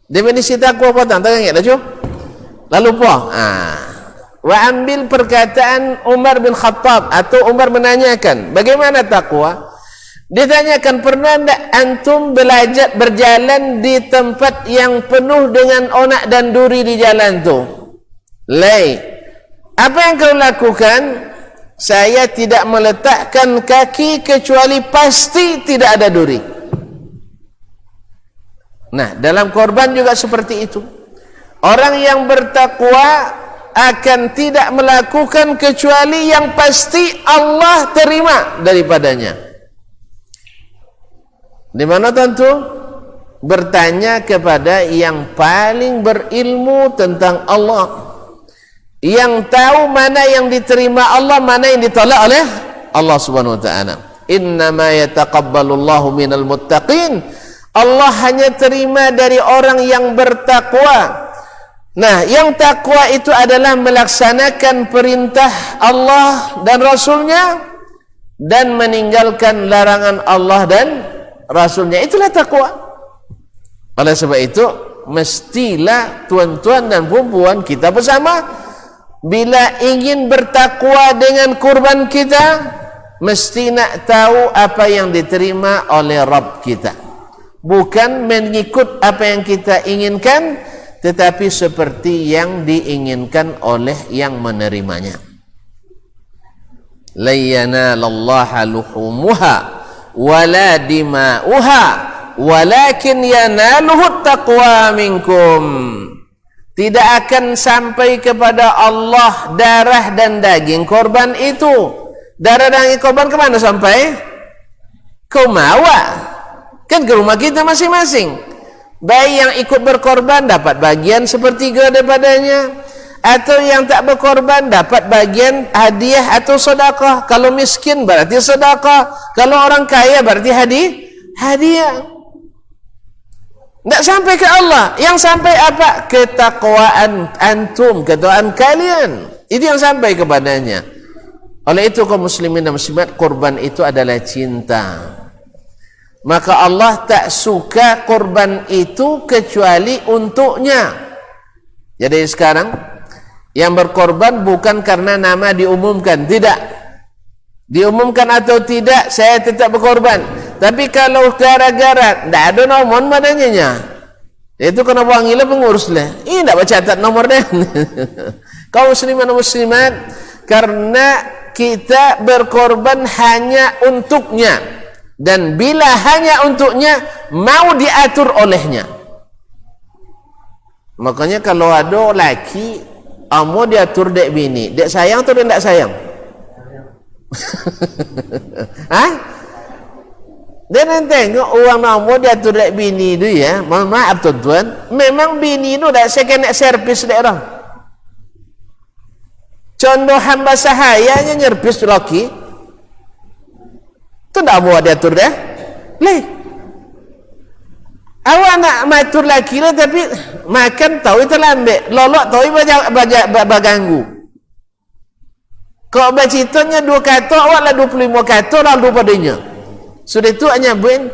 Definisi takwa apa tak ingat dah cuy? Lalu apa? Wa ambil perkataan Umar bin Khattab, atau Umar menanyakan, bagaimana takwa? Ditanyakan, pernah tak antum belajar berjalan di tempat yang penuh dengan onak dan duri di jalan tu? Lai, apa yang kau lakukan? Saya tidak meletakkan kaki kecuali pasti tidak ada duri. Nah, dalam korban juga seperti itu. Orang yang bertakwa akan tidak melakukan kecuali yang pasti Allah terima daripadanya. Di mana tentu bertanya kepada yang paling berilmu tentang Allah, yang tahu mana yang diterima Allah, mana yang ditolak oleh Allah Subhanahu wa taala. Innama yataqabbalullahu minal muttaqin. Allah hanya terima dari orang yang bertakwa. Nah, yang takwa itu adalah melaksanakan perintah Allah dan Rasulnya dan meninggalkan larangan Allah dan Rasulnya. Itulah takwa. Oleh sebab itu, mestilah tuan-tuan dan puan-puan kita bersama, bila ingin bertakwa dengan kurban kita, mesti nak tahu apa yang diterima oleh Rabb kita. Bukan mengikut apa yang kita inginkan, tetapi seperti yang diinginkan oleh yang menerimanya. La yanalallaha luhumuha wala dima'uha walakin yanaluhu taqwa minkum. Tidak akan sampai kepada Allah darah dan daging korban itu. Darah dan daging korban kemana sampai? Kau mawa kan ke rumah kita masing-masing. Baik yang ikut berkorban dapat bagian sepertiga daripadanya, atau yang tak berkorban dapat bagian hadiah atau sedekah. Kalau miskin berarti sedekah, kalau orang kaya berarti hadiah. Tak sampai ke Allah. Yang sampai apa? Ketakwaan antum, ketakwaan kalian. Itu yang sampai kepadanya. Oleh itu kaum muslimin dan muslimat, korban itu adalah cinta. Maka Allah tak suka korban itu kecuali untuknya. Jadi sekarang yang berkorban bukan karena nama diumumkan, tidak. Diumumkan atau tidak, saya tetap berkorban. Tapi kalau gara-gara tidak ada nomor badannya, itu kena panggil pengurus lah. Ini tidak baca catat nomor dia. Kaum muslimin dan muslimat, karena kita berkorban hanya untuknya. Dan bila hanya untuknya, mau diatur olehnya. Makanya kalau ada laki mau diatur dek bini, dek sayang atau dek tak sayang? Hah? Dia nanti tengok orang mau diatur dek bini tu ya. Mohon maaf tuan-tuan, memang bini tu dah second service dek orang. Contoh hamba sahayanya nyerpis laki. Itu tak mau diatur dia. Leh. Awak nak matur laki lah, tapi makan tahu itu lambat, lolok tahu baganggu. Kalau bacitanya 2 kata, awak lah 25 kata lalu padanya. Sudah itu hanya buin,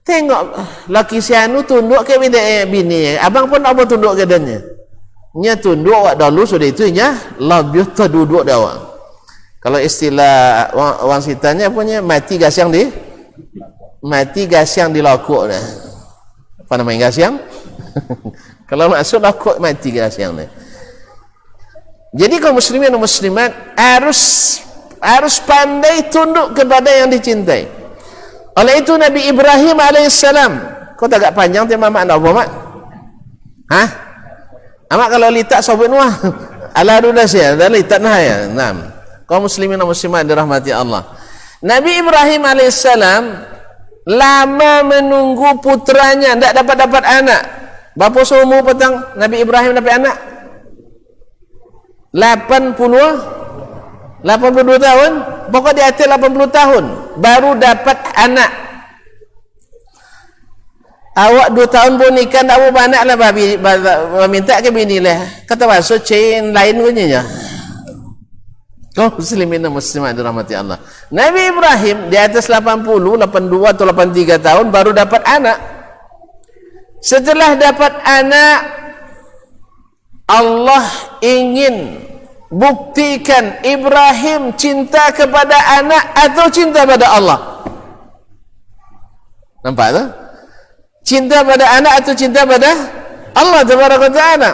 tengok laki si anu tunduk ke bini, abang pun tak mau tunduk ke danya. Nya tunduk awak dahulu, sudah itu nya lebih terduduk dah awak. Kalau istilah orang sitanya punya mati gasyang di lokok dah. Apa namanya gasyang? Kalau masuk lokok mati gasyang dah. Jadi kaum muslimin dan muslimat harus pandai tunduk kepada yang dicintai. Oleh itu Nabi Ibrahim alaihissalam, kau tak agak panjang tema mak nak apa mak? Hah? Amak kalau litak sobit wah. Ala dudah sia, dah litak nah ya. Naam. Kaum muslimin dan muslimat dirahmati Allah. Nabi Ibrahim alaihissalam lama menunggu putranya, tidak dapat anak. Berapa seumur petang Nabi Ibrahim dapat anak? 82 tahun. Pokok di atas 80 tahun baru dapat anak. Awak 2 tahun pun nikah tak apa anak lah, minta ke bini lah. Kata masuk chain lain punya. Kaum muslimin dan muslimat dirahmati Allah. Nabi Ibrahim di atas 82 atau 83 tahun baru dapat anak. Setelah dapat anak, Allah ingin buktikan Ibrahim cinta kepada anak atau cinta pada Allah. Nampak tak? Cinta pada anak atau cinta pada Allah Tabaraka Ta'ala.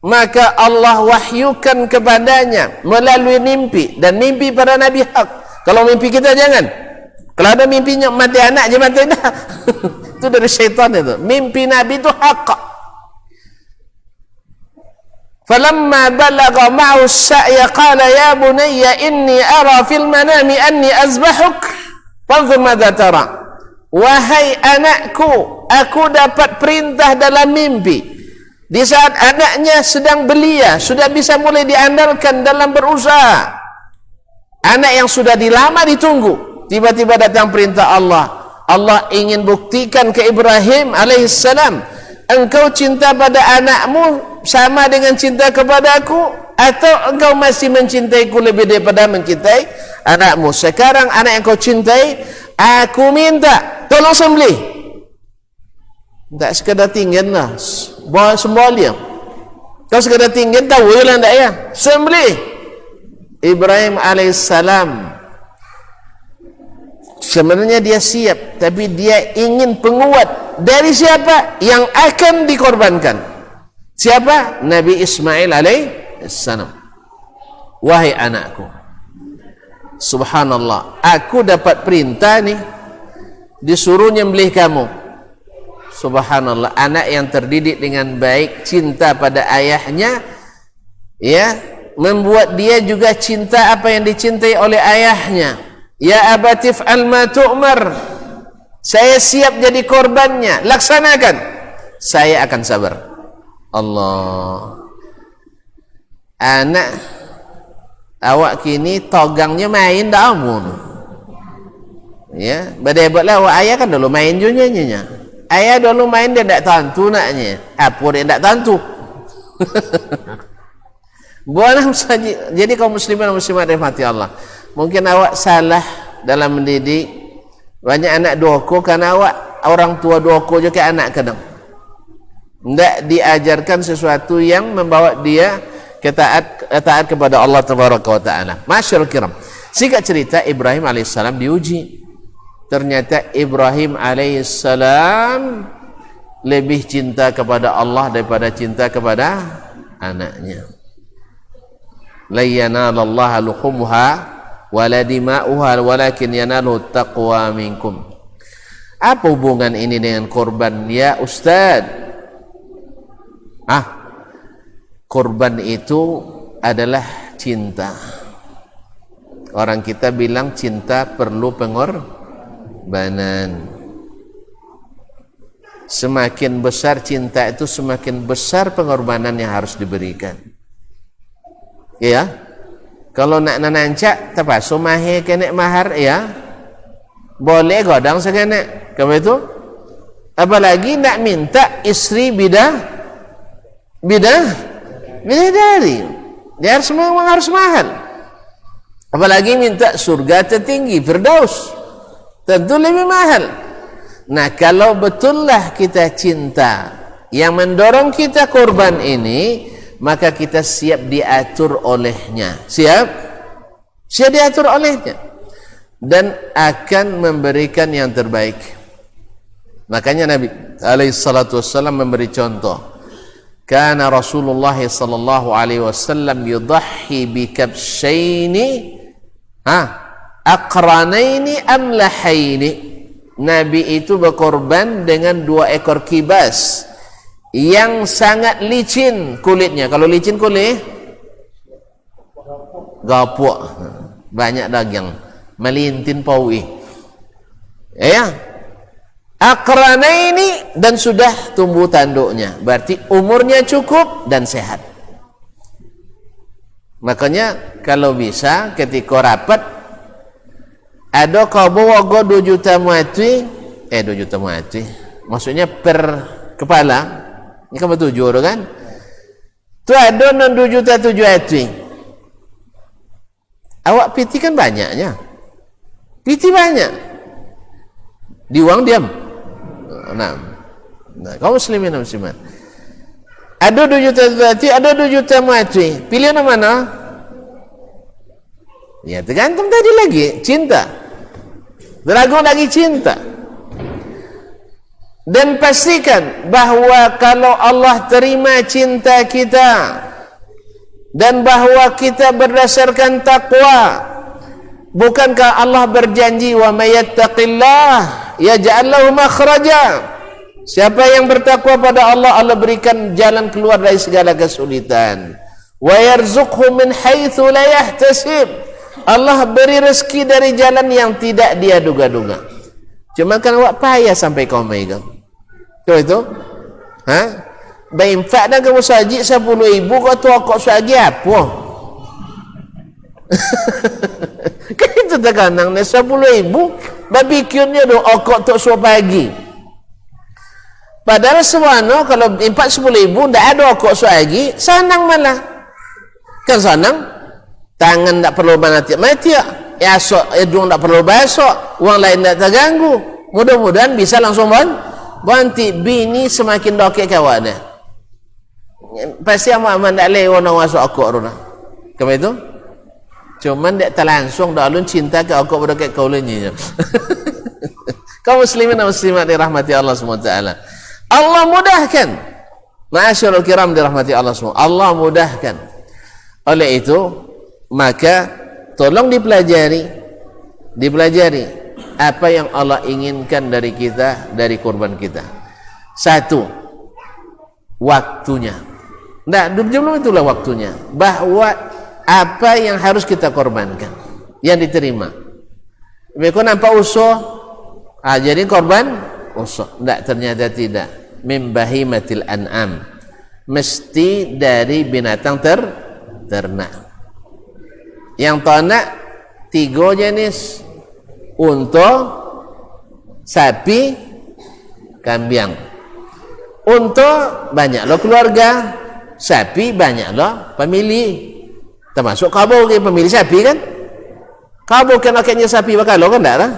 Maka Allah wahyukan kepadanya melalui mimpi, dan mimpi para nabi hak. Kalau mimpi kita jangan. Kalau ada mimpinya mati anak je mati dah. Itu dari syaitan itu. Mimpi nabi itu hak. Falamma balagha ma'u as-sa'ya qala ya bunayya inni ara fil manami anni azbahuk fanzur madza tara. Wahai anakku, aku dapat perintah dalam mimpi. Di saat anaknya sedang belia, sudah bisa mulai diandalkan dalam berusaha. Anak yang sudah lama ditunggu, tiba-tiba datang perintah Allah. Allah ingin buktikan ke Ibrahim alaihissalam, engkau cinta pada anakmu sama dengan cinta kepadaku, atau engkau masih mencintaiku lebih daripada mencintai anakmu? Sekarang anak yang kau cintai, aku minta tolong sembelih. Tak sekadar tinggal lah, bawa sembolia. Kau sekadar tinggal, tahu lah tak ya? Sembelih. Ibrahim alaihissalam sebenarnya dia siap, tapi dia ingin penguat dari siapa yang akan dikorbankan. Siapa? Nabi Ismail alaihissalam. Wahai anakku, subhanallah, aku dapat perintah nih, disuruh nyembelih kamu. Subhanallah, anak yang terdidik dengan baik, cinta pada ayahnya, ya, membuat dia juga cinta apa yang dicintai oleh ayahnya. Ya abatif al-ma tu'mar, saya siap jadi korbannya, laksanakan, saya akan sabar. Allah, anak awak kini togangnya main dah amun. Ya, badai-badai awak ayah kan dulu main junanya. Ayah dulu main dia tak tentu naknya. Apa dia tak tentu? Buatlah saja. Jadi kaum muslimin dan muslimat rahmati Allah. Mungkin awak salah dalam mendidik. Banyak anak doko karena awak orang tua doko je ke anak kadang. Tidak diajarkan sesuatu yang membawa dia taat kepada Allah Tabaraka wa Ta'ala. Masyaallah kiram. Singkat cerita, Ibrahim alaihissalam diuji. Ternyata Ibrahim alaihissalam lebih cinta kepada Allah daripada cinta kepada anaknya. La yanalallaha luhumha wala dima'uha walakin yanaluhu taqwa minkum. Apa hubungan ini dengan korban ya Ustaz? Korban itu adalah cinta. Orang kita bilang cinta perlu pengorbanan. Semakin besar cinta itu, semakin besar pengorbanan yang harus diberikan. Ya, kalau nak nanancak terpaksa mahir kena mahar, ya boleh godang sekena. Kamu itu, apalagi nak minta istri bidadari, dia harus mahal. Apalagi minta surga tertinggi, Firdaus, tentu lebih mahal. Nah, kalau betullah kita cinta yang mendorong kita korban ini, maka kita siap diatur olehnya. Siap diatur olehnya, dan akan memberikan yang terbaik. Makanya Nabi alaihissalatu wassalam memberi contoh. Kana Rasulullah sallallahu alaihi wasallam yudahhi bikabshaini aqranaini amlahaini. Nabi itu berkorban dengan 2 ekor kibas yang sangat licin kulitnya. Kalau licin kulit gapuk, banyak daging, melintin paui. Ya, aqranaini, dan sudah tumbuh tanduknya, berarti umurnya cukup dan sehat. Makanya kalau bisa ketika rapat ada kau bawa 2 juta muatwi, 2 juta muatwi, maksudnya per kepala, ini kan betul tu kan? Tu ada 2 juta 7 atwi. Awak piti kan banyaknya. Piti banyak. Diuang diam. Nah, kaum muslimin dan muslimat. Ada 2 juta zati, ada 2 juta mati. Pilih mana? Ya tergantung tadi lagi. Cinta. Beragung lagi cinta. Dan pastikan bahawa kalau Allah terima cinta kita dan bahawa kita berdasarkan takwa, bukankah Allah berjanji wa may yattaqillah yaj'al lahu makhraja? Siapa yang bertakwa pada Allah, Allah berikan jalan keluar dari segala kesulitan. Wa yarzuqhu min haitsu la yahtasib. Allah beri rezeki dari jalan yang tidak dia duga-duga. Cuma kan awak payah sampai kau megang. Kau itu? Ha? Baimfak dah kamu sajik 10,000 kau tu kok sagi apa? Kan itu terkanang ni 10,000 barbeque-nya do okok tok suap pagi. Padahal semuanya kalau impak 10,000 ndak ada okok suagi, senang malah. Kan senang? Tangan tak perlu mati ya esok hidung tak perlu basok, uang lain tak terganggu. Mudah-mudahan bisa langsung banti bini semakin dokek kawan dah. Pasti aman tak leh orang masuk akok runa. Kamu itu? Cuman dia tak langsung dah alun cinta ke akok berdokek kau lenyinya. Kaum muslimin dan muslimat dirahmati Allah SWT. Allah mudahkan. Ma'asyarul kiram dirahmati Allah semua. Allah mudahkan. Oleh itu maka tolong dipelajari apa yang Allah inginkan dari kita, dari korban kita. 1, waktunya. Nah, belum itulah waktunya. Bahwa apa yang harus kita korbankan, yang diterima. Mereka nampak usuh, jadi korban usuh. Tidak, ternyata tidak. Min bahimatil an'am. Mesti dari binatang ternak. Yang ternak 3 jenis. Unta, sapi, kambing. Unta banyaklah keluarga, sapi banyaklah pemilih. Termasuk kau ke pemilih sapi kan? Kau kan akhirnya sapi bakal kan tak lah?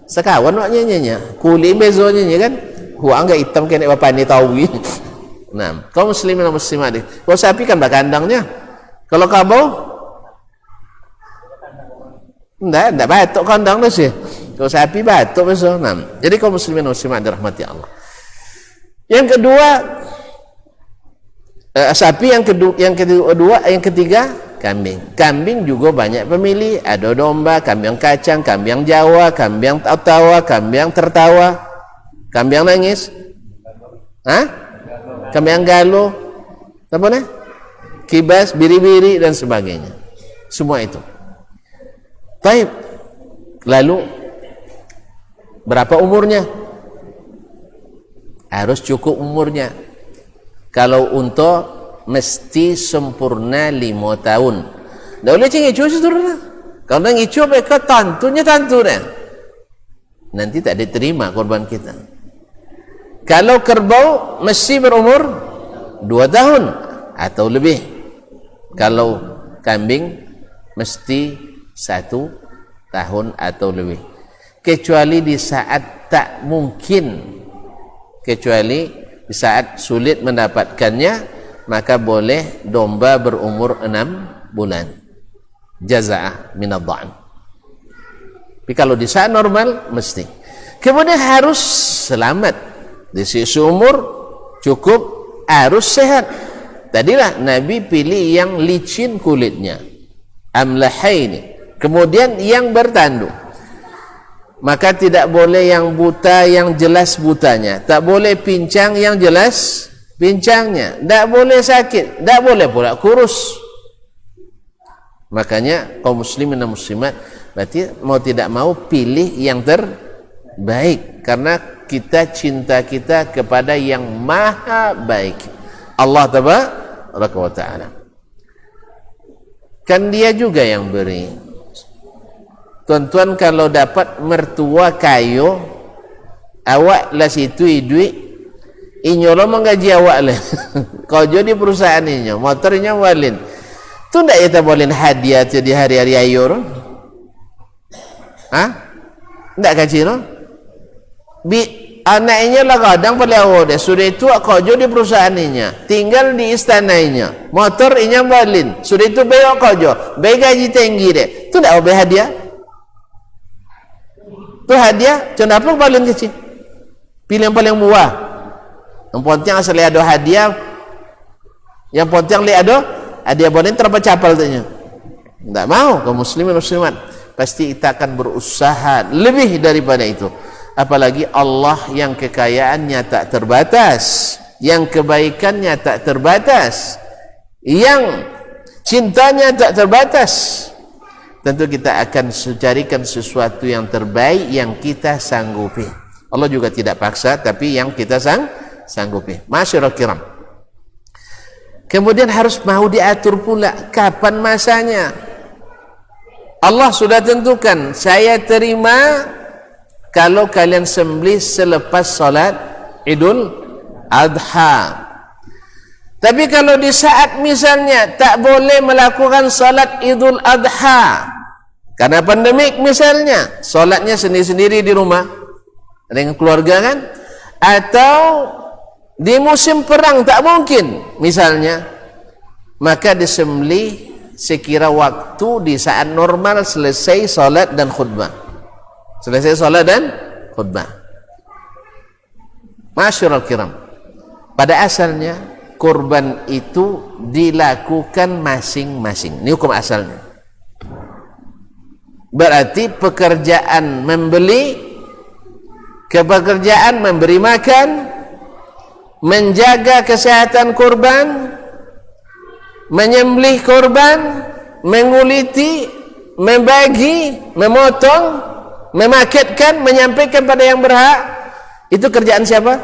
Sekawan maknanya kulit bezonya kan? Huang enggak hitam kena bapak ni tahu. Nah, kaum muslimin dan muslimat. Kalau sapi kan bakandangnya. Kalau kau Tidak batuk kandang tu sih. Kalau sapi batuk besok. Nah, jadi kaum muslimin dan muslimat dirahmati Allah. Yang kedua, sapi. Yang ketiga, kambing. Kambing juga banyak pemilih. Ada domba, kambing kacang, kambing Jawa, kambing tawa, kambing tertawa, kambing nangis. Kambing galuh, apa nih? Kibas, biri-biri dan sebagainya. Semua itu. Baik, lalu berapa umurnya? Harus cukup umurnya. Kalau unta mesti sempurna 5 tahun. Dah boleh cing icu seterusnya. Kalau dah icu mereka tantunya. Nanti tak diterima korban kita. Kalau kerbau mesti berumur 2 tahun atau lebih. Kalau kambing mesti 1 tahun atau lebih, kecuali di saat tak mungkin, kecuali di saat sulit mendapatkannya, maka boleh domba berumur 6 bulan jaza'ah minad dha'n. Tapi kalau di saat normal mesti. Kemudian harus selamat di sisi umur, cukup, harus sehat. Tadilah Nabi pilih yang licin kulitnya, amlahaini. Kemudian yang bertanduk. Maka tidak boleh yang buta yang jelas butanya, tak boleh pincang yang jelas pincangnya, tak boleh sakit, tak boleh pula kurus. Makanya kaum muslimin dan muslimat berarti mau tidak mau pilih yang terbaik, karena kita cinta kita kepada yang maha baik, Allah tabaraka wa ta'ala. Kan dia juga yang beri. Tuan-tuan kalau dapat mertua kayu, awak lah situ duit, inyo lo menggaji awak lah. Kau jadi perusahaan inyo, motornya walin. Tu ndak kita boleh hadiah tu di hari-hari ayu tu? Ndak kaji tu? Anaknya lah kadang pada awal dia sudah itu kerja di perusahaannya, tinggal di istananya, motor inya balin, sudah itu bayar kerja, bayar gaji tinggi dia, tu ndak boleh hadiah? Tu hadiah, kenapa balin kecil? Pilih yang paling murah. Yang penting asal ada hadiah, yang penting ada hadiah balin terpecapal tu nya. Ndak mau kaum muslimin muslimat, pasti kita akan berusaha lebih daripada itu. Apalagi Allah yang kekayaannya tak terbatas, yang kebaikannya tak terbatas, yang cintanya tak terbatas. Tentu kita akan carikan sesuatu yang terbaik yang kita sanggupi. Allah juga tidak paksa, tapi yang kita sanggupi. Masyaallah kiram. Kemudian harus mau diatur pula kapan masanya. Allah sudah tentukan, saya terima kalau kalian sembelih selepas salat Idul Adha. Tapi kalau di saat misalnya tak boleh melakukan salat Idul Adha karena pandemik misalnya, salatnya sendiri-sendiri di rumah dengan keluarga kan, atau di musim perang tak mungkin misalnya, maka disembelih sekira waktu di saat normal selesai salat dan khutbah. Selesai salat dan khutbah. Masyaallah kiram. Pada asalnya kurban itu dilakukan masing-masing. Ini hukum asalnya. Berarti pekerjaan membeli, kepekerjaan memberi makan, menjaga kesehatan kurban, menyembelih kurban, menguliti, membagi, memotong, memaketkan, menyampaikan pada yang berhak, itu kerjaan siapa?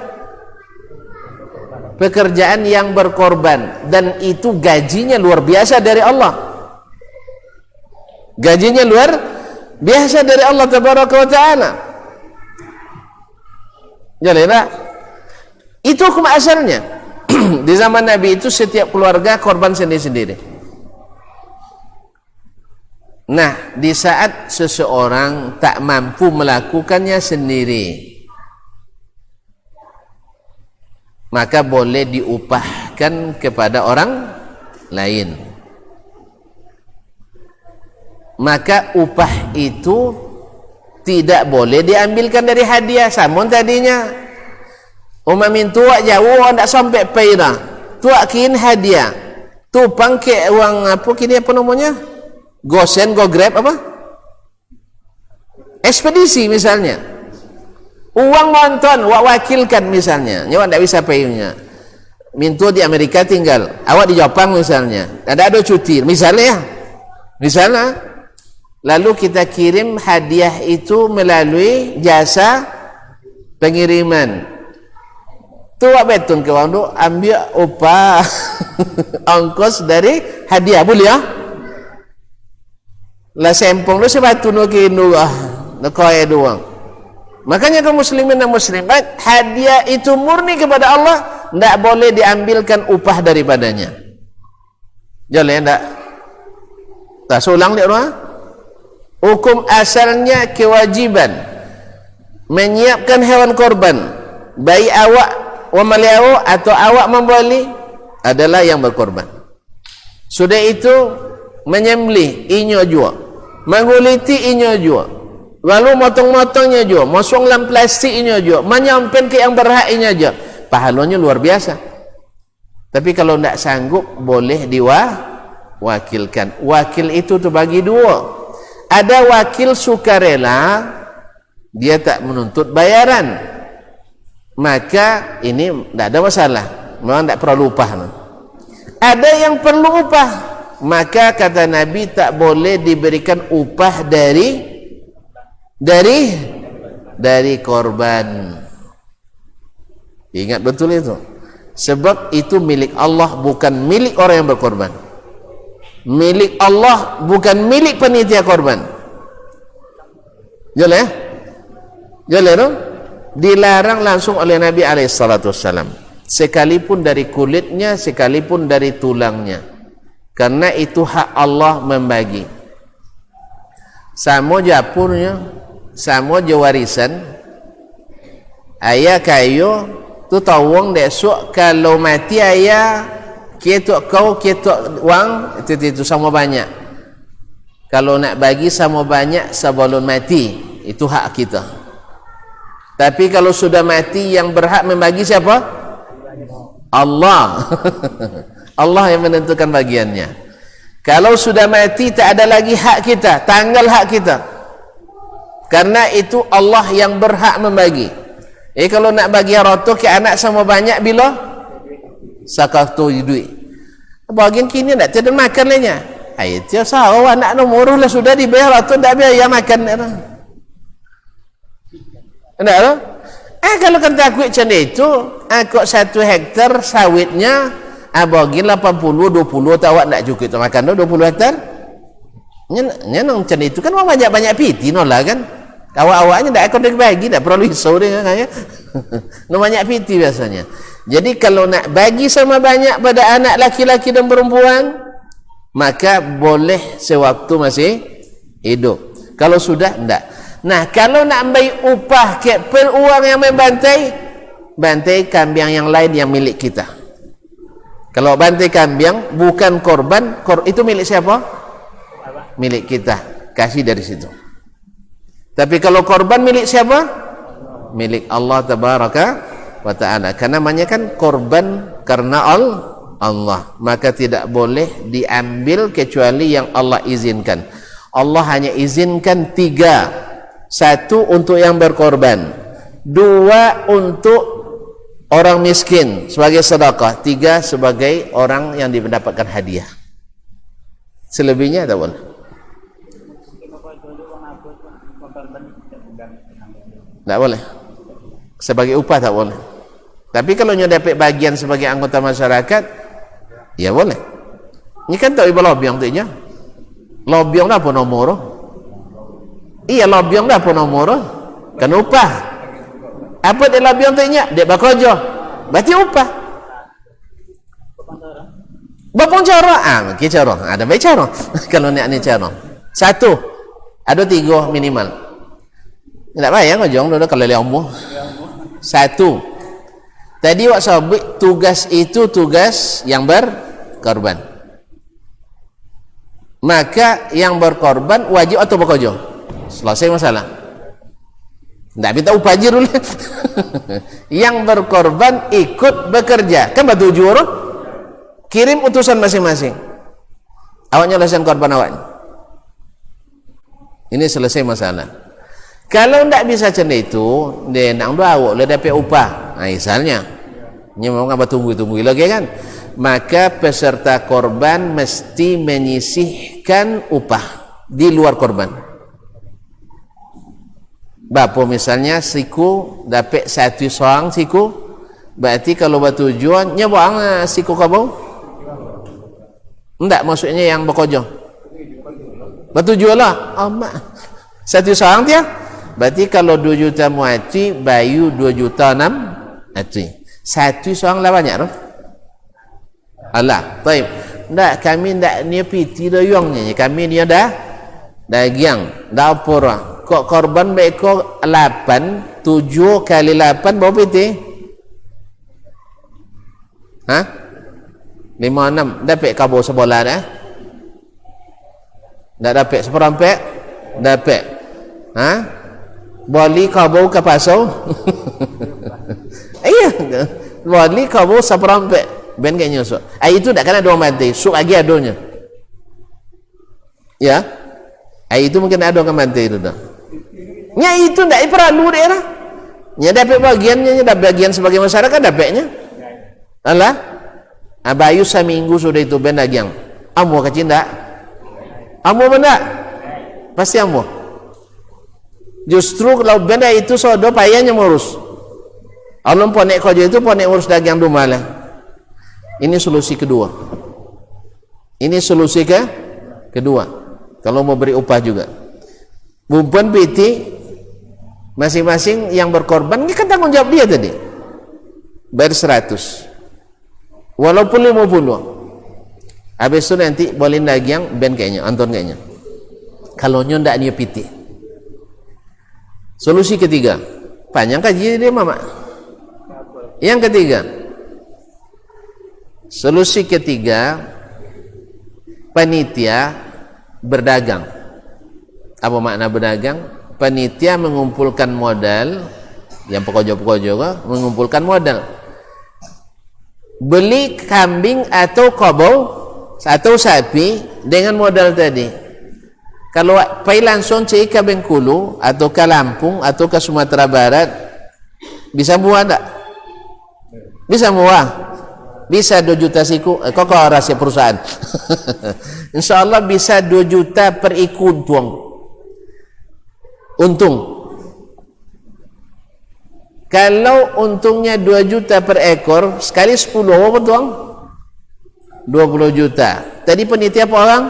Pekerjaan yang berkorban, dan itu gajinya luar biasa dari Allah. Gajinya luar biasa dari Allah Tabaraka wa Ta'ala. Jadi tak? Itu hukum asalnya. Di zaman Nabi itu setiap keluarga korban sendiri-sendiri. Nah, di saat seseorang tak mampu melakukannya sendiri, maka boleh diupahkan kepada orang lain. Maka upah itu tidak boleh diambilkan dari hadiah. Samun tadinya umamin tuak jauh tak sampai peira, tuak kin hadiah, tu pangke uang apa kini apa namanya? Gosen, go grab apa? Ekspedisi misalnya. Uang monton, wak wakilkan misalnya. Nyawa tidak bisa payungnya. Mintu di Amerika tinggal, awak di Jepang misalnya. Ada cuti, misalnya. Misalnya. Lalu kita kirim hadiah itu melalui jasa pengiriman. Tu wak betun ke wang tu ambil upah ongkos dari hadiah, boleh ya? Lah sempong lu sebatu nu kinu nak kaya doang. Makanya kaum muslimin dan muslimat, hadiah itu murni kepada Allah, tidak boleh diambilkan upah daripadanya. Jalan tak? Tak sulang dia orang. Hukum asalnya kewajiban menyiapkan hewan korban, baik awak wamaliau atau awak membeli adalah yang berkorban. Sudah itu menyembelih inyo jua, menguliti inyo jua, lalu motong-motongnya jua, mosong dalam plastik inyo jua, menyampaikan ke yang berhak inyo jua, pahalanya luar biasa. Tapi kalau tidak sanggup, boleh diwakilkan. Wakil itu terbagi dua. Ada wakil sukarela, dia tak menuntut bayaran, maka ini tidak ada masalah, memang tidak perlu upah. Ada yang perlu upah, maka kata Nabi tak boleh diberikan upah dari korban. Ingat betul itu, sebab itu milik Allah, bukan milik orang yang berkorban. Milik Allah, bukan milik penitia korban. Jelas ya? Jelas no? Dilarang langsung oleh Nabi SAW, sekalipun dari kulitnya, sekalipun dari tulangnya. karena itu hak Allah membagi. Sama japurnya, sama je warisan. Ayah kayu tu tawang desok kalau mati ayah ketok kau ketok wang itu sama banyak. Kalau nak bagi sama banyak sebelum mati, itu hak kita. Tapi kalau sudah mati, yang berhak membagi siapa? Allah. Allah yang menentukan bagiannya. Kalau sudah mati, tak ada lagi hak kita, tanggal hak kita. Karena itu Allah yang berhak membagi. Kalau nak bagi harta ke anak sama banyak bila? Sakatu duit. Bagian kini tak ada makan lainnya. Itu sahau anak nomor lah sudah dibayar atau tak biaya makan. Enggak loh? Kalau kata aku macam itu, aku 1 hektar sawitnya, bagi 80, 20, tak awak tak cukup tu makan tu 20 hektar. Nyenang macam itu kan banyak-banyak piti nolah kan. Awak-awaknya tak akan bagi, tak perlu risau dia kan ya. No banyak piti biasanya. Jadi kalau nak bagi sama banyak pada anak laki-laki dan perempuan, maka boleh sewaktu masih hidup. Kalau sudah, tidak. Nah, kalau nak ambil upah ke uang yang bantai kambing yang lain yang milik kita. Kalau bantai kambing bukan korban, itu milik siapa? Milik kita. Kasih dari situ. Tapi kalau korban milik siapa? Milik Allah tabaraka wa ta'ala. Karena namanya kan korban karena Allah, maka tidak boleh diambil kecuali yang Allah izinkan. Allah hanya izinkan 3. 1 untuk yang berkorban, 2 untuk orang miskin sebagai sedekah, 3 sebagai orang yang mendapatkan hadiah. Selebihnya tak boleh. Tak boleh. Sebagai upah tak boleh. Tapi kalau nyo dapat bagian sebagai anggota masyarakat, ya boleh. Ini kan tak ibu lobiang tu nya. Lobiang dah pun nomor. Iya lobiang dah pun nomor. Kan upah. Apa dia lobiang tu nya? Dia bekerja. Berarti upah. Bapang cara. Mungkin cara. Ada baik cara. Kalau nak ni cara. 1. Ada 3 minimal. Tak payah ngojong dulu kalau dia umur. 1. Tadi wak sabit tugas itu tugas yang berkorban. Maka yang berkorban wajib atau bekerja? Selesai masalah. Tak minta upah je dulu. Yang berkorban ikut bekerja. Kan batu orang? Kirim utusan masing-masing. Awaknya lesen korban awaknya. Ini selesai masalah. Kalau tidak bisa macam itu, dia nak bawa boleh dapat upah. Nah, misalnya, ini memang apa tunggu lagi kan? Maka peserta korban mesti menyisihkan upah di luar korban. Bapa misalnya siku dapat 1 soang siku, berarti kalau bertujuan nyebuang siku kau? Tidak, maksudnya yang bekerja. Bertujuan lah. Amat 1 soang dia. Berarti kalau 2 juta muati, bayu 2 juta 6 ati. 1 soang lah banyak tu. Alah, baik. Tak, kami tak ni piti doyongnya. Kami ni dah dagiang, dah opor. Kok korban baik kok 8, 7 kali 8 berapa piti? Hah? 5, 6. Dapat kabur sebola dah? Tak dapat seperempat? Dapat. Hah? Boleh kabur ke pasau? Iya. Boleh kabur seperempat. Ben kayaknya so. Itu tak kena dua mati. Suk lagi adonya. Ya. Itu mungkin ada kan mati itu dah. Nya itu tak perlu dia lah. Nya dapat bagiannya, dapat bagian sebagai masyarakat dapatnya. Alah. Abayu seminggu sudah itu ben dagiang. Amu kecil tak? Amu benda? Pasti amu. Justru kalau benda itu sodo payahnya ngurus. Allah ponek kerja itu ponek urus dagang rumah lah. Ini solusi kedua. Ini solusi kedua. Kalau mau beri upah juga. Bukan PT masing-masing yang berkorban ini kan tanggung jawab dia tadi. Bayar 100. Walaupun 50. Habis itu nanti boleh dagiang ben kayaknya, anton kayaknya. Kalau nyo ndak dia piti. Solusi ketiga, panjang kaji dia mama. Yang ketiga, solusi ketiga, panitia berdagang. Apa makna berdagang? Panitia mengumpulkan modal, yang pekojo-pekojo mengumpulkan modal. Beli kambing atau kobau atau sapi dengan modal tadi. Kalau pai langsung cek ke Bengkulu atau ke Lampung atau ke Sumatera Barat, bisa muat tak? Bisa muat. Bisa 2 juta siku. Kok rahasia perusahaan? Insya Allah bisa 2 juta per ikut tuang. Untung. Kalau untungnya 2 juta per ekor, sekali 10 apa tuang? 20 juta. Tadi penitia apa orang?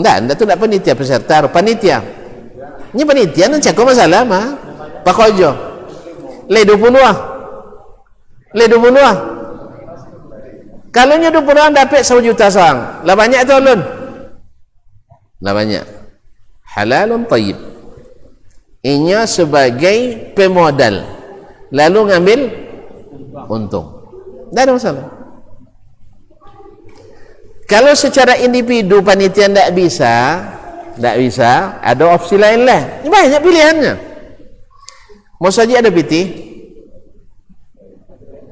Enggak tu enggak penitia peserta, panitia. Ini panitia nan cakap masalah mah. Pak Kojo. Le 20 ah. Le 20 ah. Kalau nya 20 orang dapat 1 juta sang. Lah banyak tu ulun. Lah banyak. Halalun tayyib. Inya sebagai pemodal. Lalu ngambil untung. Tak ada masalah. Kalau secara individu panitia tidak bisa, ada opsi lain lah. Banyak pilihannya. Musaji ada piti?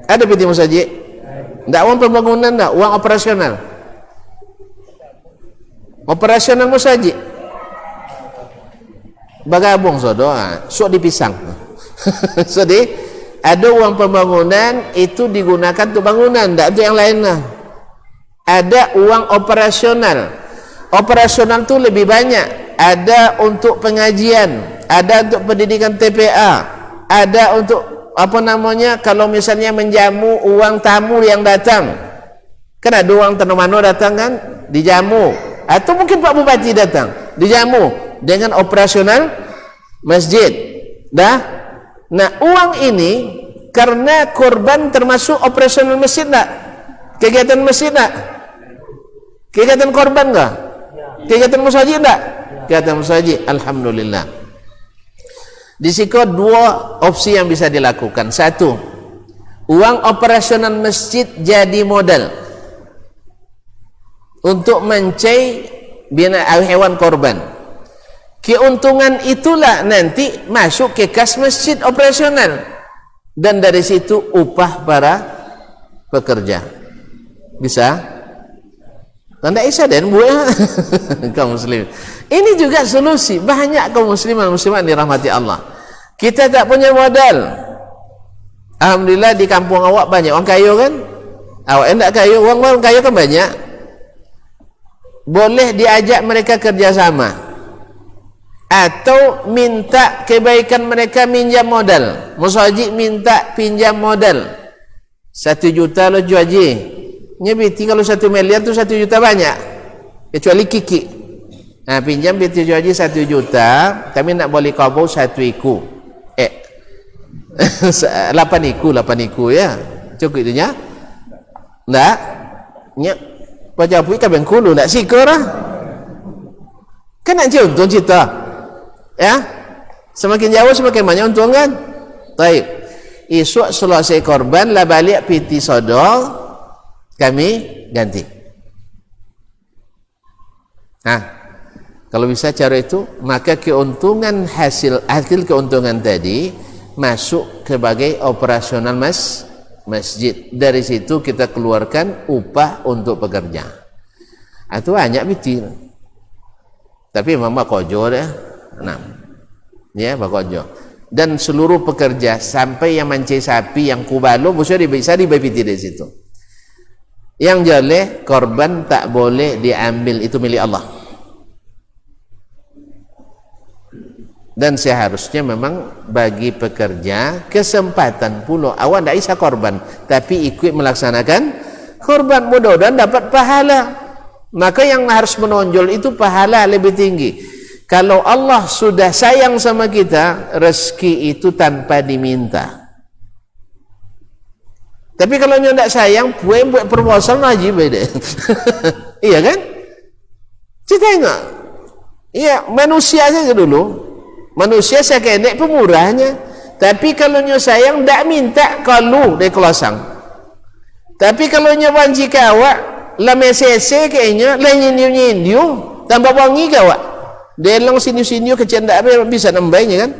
Ada piti musaji? Tidak uang pembangunan, tidak uang operasional. Operasional musaji. Bagabung sodoa, sok dipisang. Jadi ada uang pembangunan itu digunakan untuk bangunan, tidak untuk yang lainnya. Ada uang operasional. Operasional itu lebih banyak. Ada untuk pengajian, ada untuk pendidikan TPA, ada untuk apa namanya kalau misalnya menjamu uang tamu yang datang. Kan ada uang Tanomano datang kan, dijamu. Atau mungkin Pak Bupati datang, dijamu dengan operasional masjid. Dah. Nah, uang ini karena korban termasuk operasional masjid tak? Kegiatan masjid tak? Kegiatan korban enggak? Kegiatan musajid enggak? Kegiatan musajid, alhamdulillah. Di situ 2 opsi yang bisa dilakukan. 1, uang operasional masjid jadi modal untuk mencai bina hewan korban. Keuntungan itulah nanti masuk ke kas masjid operasional dan dari situ upah para pekerja. Bisa? Anda isa dan buah kaum muslim. Ini juga solusi. Banyak kaum musliman muslimat dirahmati Allah. Kita tak punya modal. Alhamdulillah di kampung awak banyak orang kaya kan? Awak enggak kaya, orang kaya kan banyak. Boleh diajak mereka kerjasama. Atau minta kebaikan mereka minjam modal. Musajid minta pinjam modal. 1 juta lo juaji. Nyebiti kalau 1 miliar tu 1 juta banyak, kecuali kiki. Nah, pinjam biti juaji 1 juta, kami nak boleh kabau 1 iku. 8 iku ya. Cukup itu nya? Ndak? Nya pajapu ka Bengkulu ndak sikora. Kan nak untung cita. Ya? Semakin jauh semakin banyak untung kan? Baik. Esok selesai korban lah balik piti sodol. Kami ganti. Nah, kalau bisa cara itu, maka keuntungan hasil keuntungan tadi masuk sebagai operasional masjid. Dari situ kita keluarkan upah untuk pekerja. Itu banyak bitir. Tapi memang bakojo deh. Nah, ya bakojo. Dan seluruh pekerja sampai yang mancai sapi, yang kubalo, bisa dibayar dari situ. Yang boleh korban tak boleh diambil, itu milik Allah. Dan seharusnya memang bagi pekerja kesempatan pula. Awak tidak bisa korban, tapi ikut melaksanakan korban, mudah-mudahan dapat pahala. Maka yang harus menonjol itu pahala lebih tinggi. Kalau Allah sudah sayang sama kita, rezeki itu tanpa diminta. Tapi kalau nyo ndak sayang, buat proposal wajib deh. Iya kan? Kita tengok. Iya, manusia saja dulu. Manusia saya kena pemurahnya. Tapi kalau nyo sayang, ndak minta kalau dari kelosang. Tapi kalau nyo banci kawak, la mesese kayaknya, la nyindiu, tambah wangi kawak. Delong sini-sini kecil ndak bisa nambahnya kan?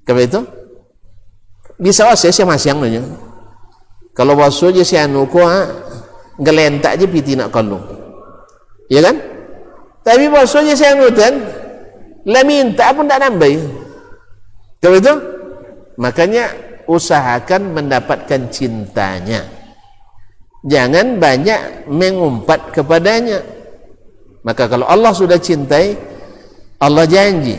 Kalau itu bisa saya masang nanya. Kalau basuh je si anu ko gelentak je piti nak kalau. Ya kan? Tapi basuh je si anu dan la minta pun tak nambah. Kalau itu makanya usahakan mendapatkan cintanya. Jangan banyak mengumpat kepadanya. Maka kalau Allah sudah cintai, Allah janji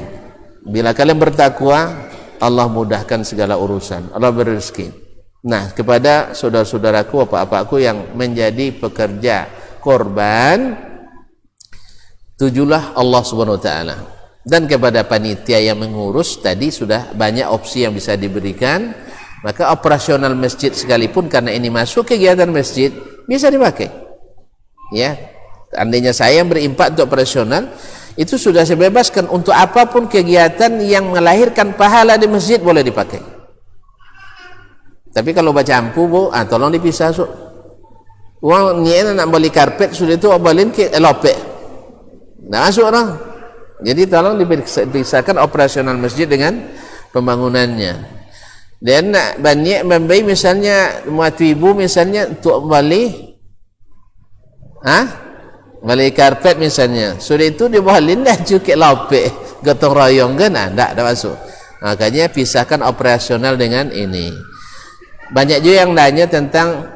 bila kalian bertakwa, Allah mudahkan segala urusan, Allah beri rezeki. Nah, kepada saudara-saudaraku, bapak-bapakku yang menjadi pekerja korban, tujulah Allah Subhanahu wa taala. Dan kepada panitia yang mengurus, tadi sudah banyak opsi yang bisa diberikan. Maka operasional masjid sekalipun, karena ini masuk kegiatan masjid, bisa dipakai. Ya, andainya saya yang berimpak untuk operasional, itu sudah saya bebaskan untuk apapun kegiatan yang melahirkan pahala di masjid boleh dipakai. Tapi kalau baca ampu bu, tolong dipisah so. Uang ni nak beli karpet sudah itu obalin ke lopek. Nak masuk orang. Jadi tolong dipisahkan operasional masjid dengan pembangunannya. Dan nak banyak membeli misalnya muat ibu misalnya untuk beli beli karpet misalnya. Sudah itu dibolin dah cukai lopek gotong royong kan? Tak masuk. Makanya pisahkan operasional dengan ini. Banyak juga yang nanya tentang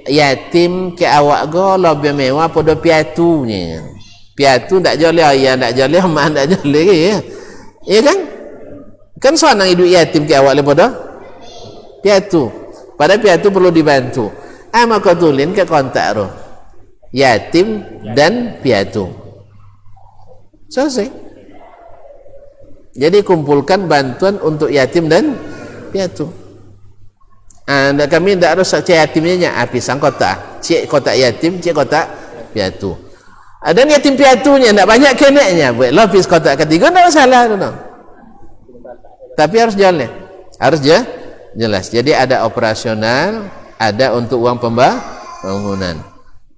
yatim ke awak go lebih mewah pada piatunya. Piatu tak joleh ayah, tak joleh mak, tak joleh ya. Iya kan? Kan seorang hidup yatim ke awak daripada piatu. Pada piatu perlu dibantu. Maka tulin ke kontak roh. Yatim dan piatu. Selesai. Jadi kumpulkan bantuan untuk yatim dan piatu. Kami tidak harus cek yatimnya pisang kotak, cek kotak yatim, cek kotak piatu. Dan yatim piatunya tidak banyak keneknya, buat lapis kotak ketiga tidak masalah. No. Tapi harus jalan, harus jelas. Jadi ada operasional, ada untuk uang pembangunan.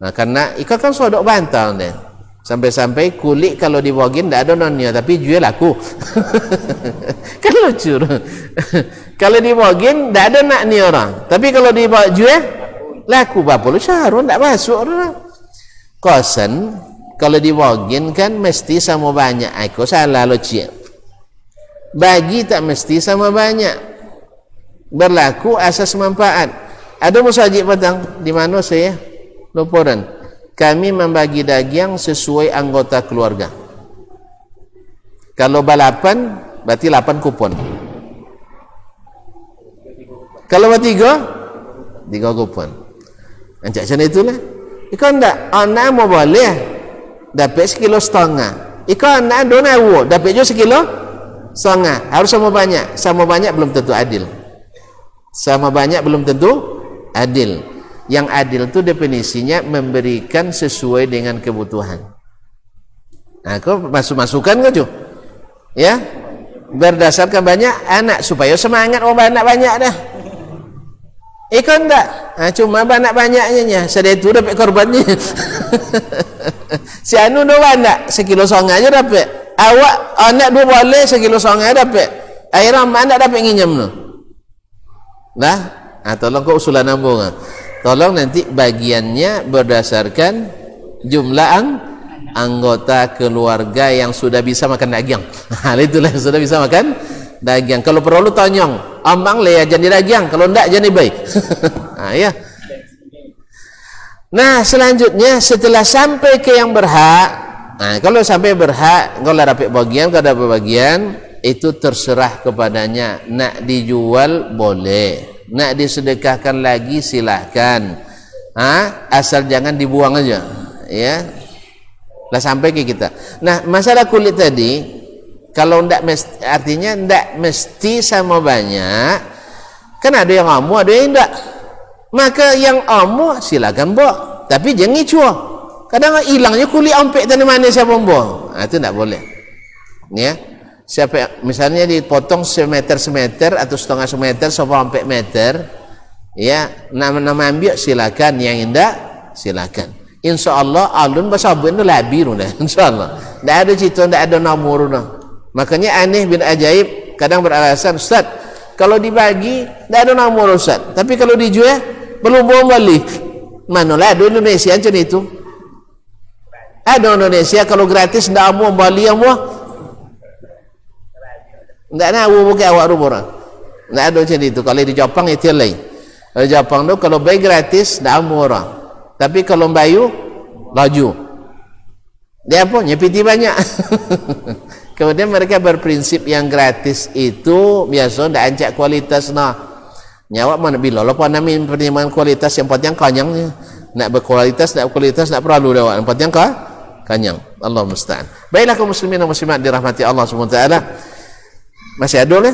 Nah, karena ikan kan sodok bantal deh. Sampai-sampai kulit kalau dibogin tidak ada nonnya, tapi jual laku. Kan lucu. Kalau dibogin tidak ada nak ni orang, tapi kalau dijual laku. Berapa lu syarun tidak masuk orang. Kosan kalau dibogin kan mesti sama banyak. Aku salah lo cik. Bagi tak mesti sama banyak. Berlaku asas manfaat. Ada musajib petang di mana saya laporan. Kami membagi daging sesuai anggota keluarga. Kalau balapan, berarti 8 kupon. Kalau bertiga, 3 kupon. Ancak macam itulah. Ika ndak, anak mau boleh dapat 1,5 kilo. Ika anak donawo dapat juga 1,5 kilo. Harus sama banyak belum tentu adil. Sama banyak belum tentu adil. Yang adil itu definisinya memberikan sesuai dengan kebutuhan. Nah, kau masuk-masukkan kau tu, ya, berdasarkan banyak anak supaya semangat orang anak banyak dah. Ikan tak, cuma anak banyaknya, sedih tu dapat korbannya. Si anu dua anak 1,5 kilo aja dapat. Awak anak 2 boleh 1,5 kilo dapat. Akhirnya anak dapat nginyam tu. Dah, tolong kau usulan nambung. Tolong nanti bagiannya berdasarkan jumlah anggota keluarga yang sudah bisa makan daging. Itulah yang sudah bisa makan daging. Kalau perlu tonyong, ambang le jadi daging, kalau enggak jadi baik. Ya. Nah, selanjutnya setelah sampai ke yang berhak, kalau sampai berhak, kalau dapat bagian, kalau dapat bagian, itu terserah kepadanya. Nak dijual boleh. Nak disedekahkan lagi silahkan. Asal jangan dibuang aja, ya. Lah sampai ke kita. Nah, masalah kulit tadi, kalau ndak mesti, artinya ndak mesti sama banyak. Kan ada yang ngamu, ada yang ndak. Maka yang omo silakan bawa, tapi jangan ngicua. Kadang hilangnya kulit ompek tadi mana siapa bawa. Itu tidak boleh. Ya. Siapa misalnya dipotong semeter atau setengah semeter sampai meter, ya, nama ambil silakan, yang indah silakan. Insyaallah alun basabun itu labir dah. Insyaallah. Tidak ada cerita, tidak ada nomor dah. Makanya aneh bin ajaib kadang beralasan, Ustaz, kalau dibagi tidak ada nomor Ustaz. Tapi kalau dijual belum bawa balik. Manalah ada Indonesia macam itu. Ada Indonesia kalau gratis tidak mau balik mau. Tidak nak bukan awak rumah. Tidak ada macam itu. Kalau di Jepang itu lain. Kalau di Jepang tu kalau bayi gratis tidak mau orang. Tapi kalau bayu laju. Dia apa? Nyepiti banyak. Kemudian mereka berprinsip yang gratis itu biasa tidak ancak kualitas nah. Nyawa mana bila lepas namin pertimbangan kualitas yang penting kanyangnya. Nak berkualitas, nak kualitas nak perlu dah. Yang penting kanyang. Allah musta'an. Baiklah kaum muslimin dan muslimat dirahmati Allah SWT. Masih ada lah.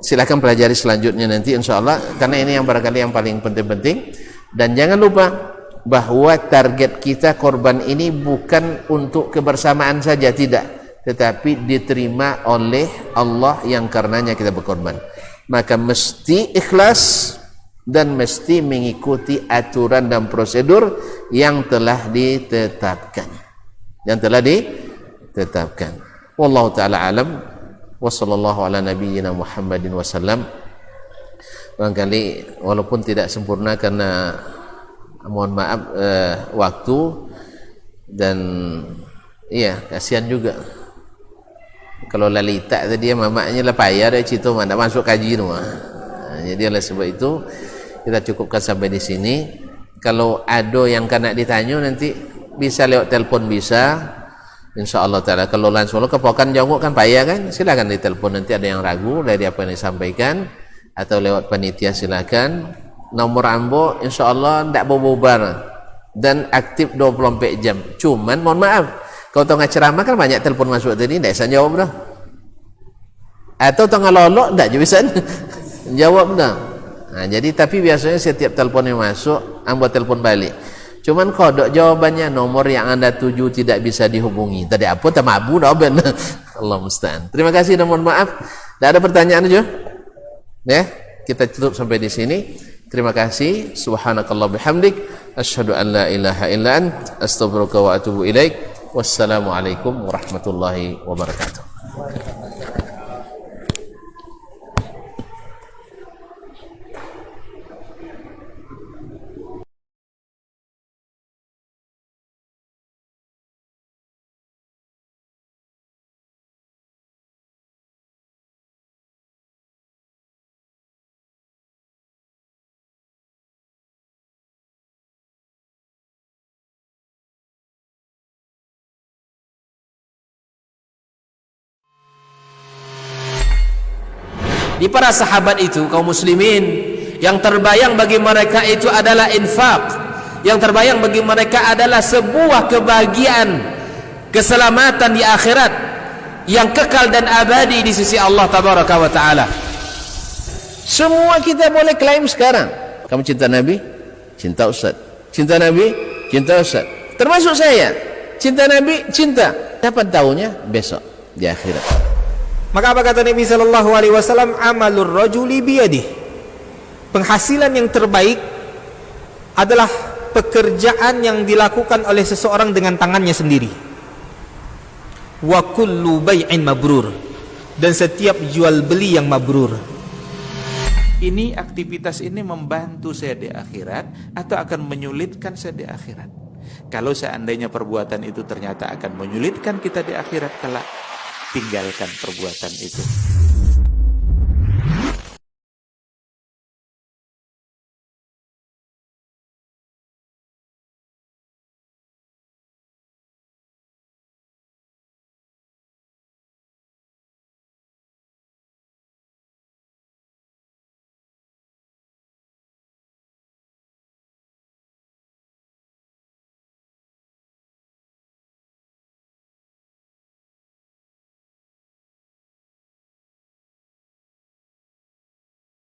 Silakan pelajari selanjutnya nanti insyaallah, karena ini yang barangkali yang paling penting-penting. Dan jangan lupa bahwa target kita korban ini bukan untuk kebersamaan saja, tidak, tetapi diterima oleh Allah yang karenanya kita berkorban. Maka mesti ikhlas dan mesti mengikuti aturan dan prosedur yang telah ditetapkan. Wallahu taala alam. Wa sallallahu ala nabiyyina Muhammadin wasallam. Barangkali walaupun tidak sempurna karena mohon maaf waktu, dan iya kasihan juga kalau lalita tadi mamaknya lah payah dah cerita mana masuk kaji tu. Jadi oleh sebab itu kita cukupkan sampai di sini. Kalau ada yang nak ditanya nanti bisa lewat telefon, bisa insyaallah taala. Kalau langsung kepokan jawab kan payah kan, silakan ditelepon, nanti ada yang ragu dari apa yang disampaikan, atau lewat panitia silakan. Nomor ambo insyaallah tidak berbubar dan aktif 24 jam. Cuman mohon maaf, kalau tengah ceramah kan banyak telefon masuk tadi, tidak bisa jawab dah. Atau tengah lolok tidak bisa jawab dah. Nah, jadi tapi biasanya setiap telefon yang masuk ambo telefon balik. Cuman kodok jawabannya nomor yang anda tuju tidak bisa dihubungi. Tadi apa tak mabu dah ben. Allah musta'an. Terima kasih dan mohon maaf. Tidak ada pertanyaan aja. Ya, kita tutup sampai di sini. Terima kasih. Subhanakallah bihamdik, asyhadu an la ilaha illa ant, astaghfiruka wa atubu ilaik. Wassalamualaikum warahmatullahi wabarakatuh. Di para sahabat itu kaum muslimin, yang terbayang bagi mereka itu adalah infak, yang terbayang bagi mereka adalah sebuah kebahagiaan, keselamatan di akhirat yang kekal dan abadi di sisi Allah tabaraka wa taala. Semua kita boleh klaim sekarang. Kamu cinta Nabi? Cinta Ustaz. Cinta Nabi? Cinta Ustaz. Termasuk saya. Cinta Nabi? Cinta. Dapat tahunya besok di akhirat. Maka apa kata Nabi sallallahu alaihi wasallam? Amalur rajuli biyadihi. Penghasilan yang terbaik adalah pekerjaan yang dilakukan oleh seseorang dengan tangannya sendiri. Wa kullu bai'in mabrur. Dan setiap jual beli yang mabrur. Ini aktivitas ini membantu saya di akhirat atau akan menyulitkan saya di akhirat. Kalau seandainya perbuatan itu ternyata akan menyulitkan kita di akhirat kelak, tinggalkan perbuatan itu.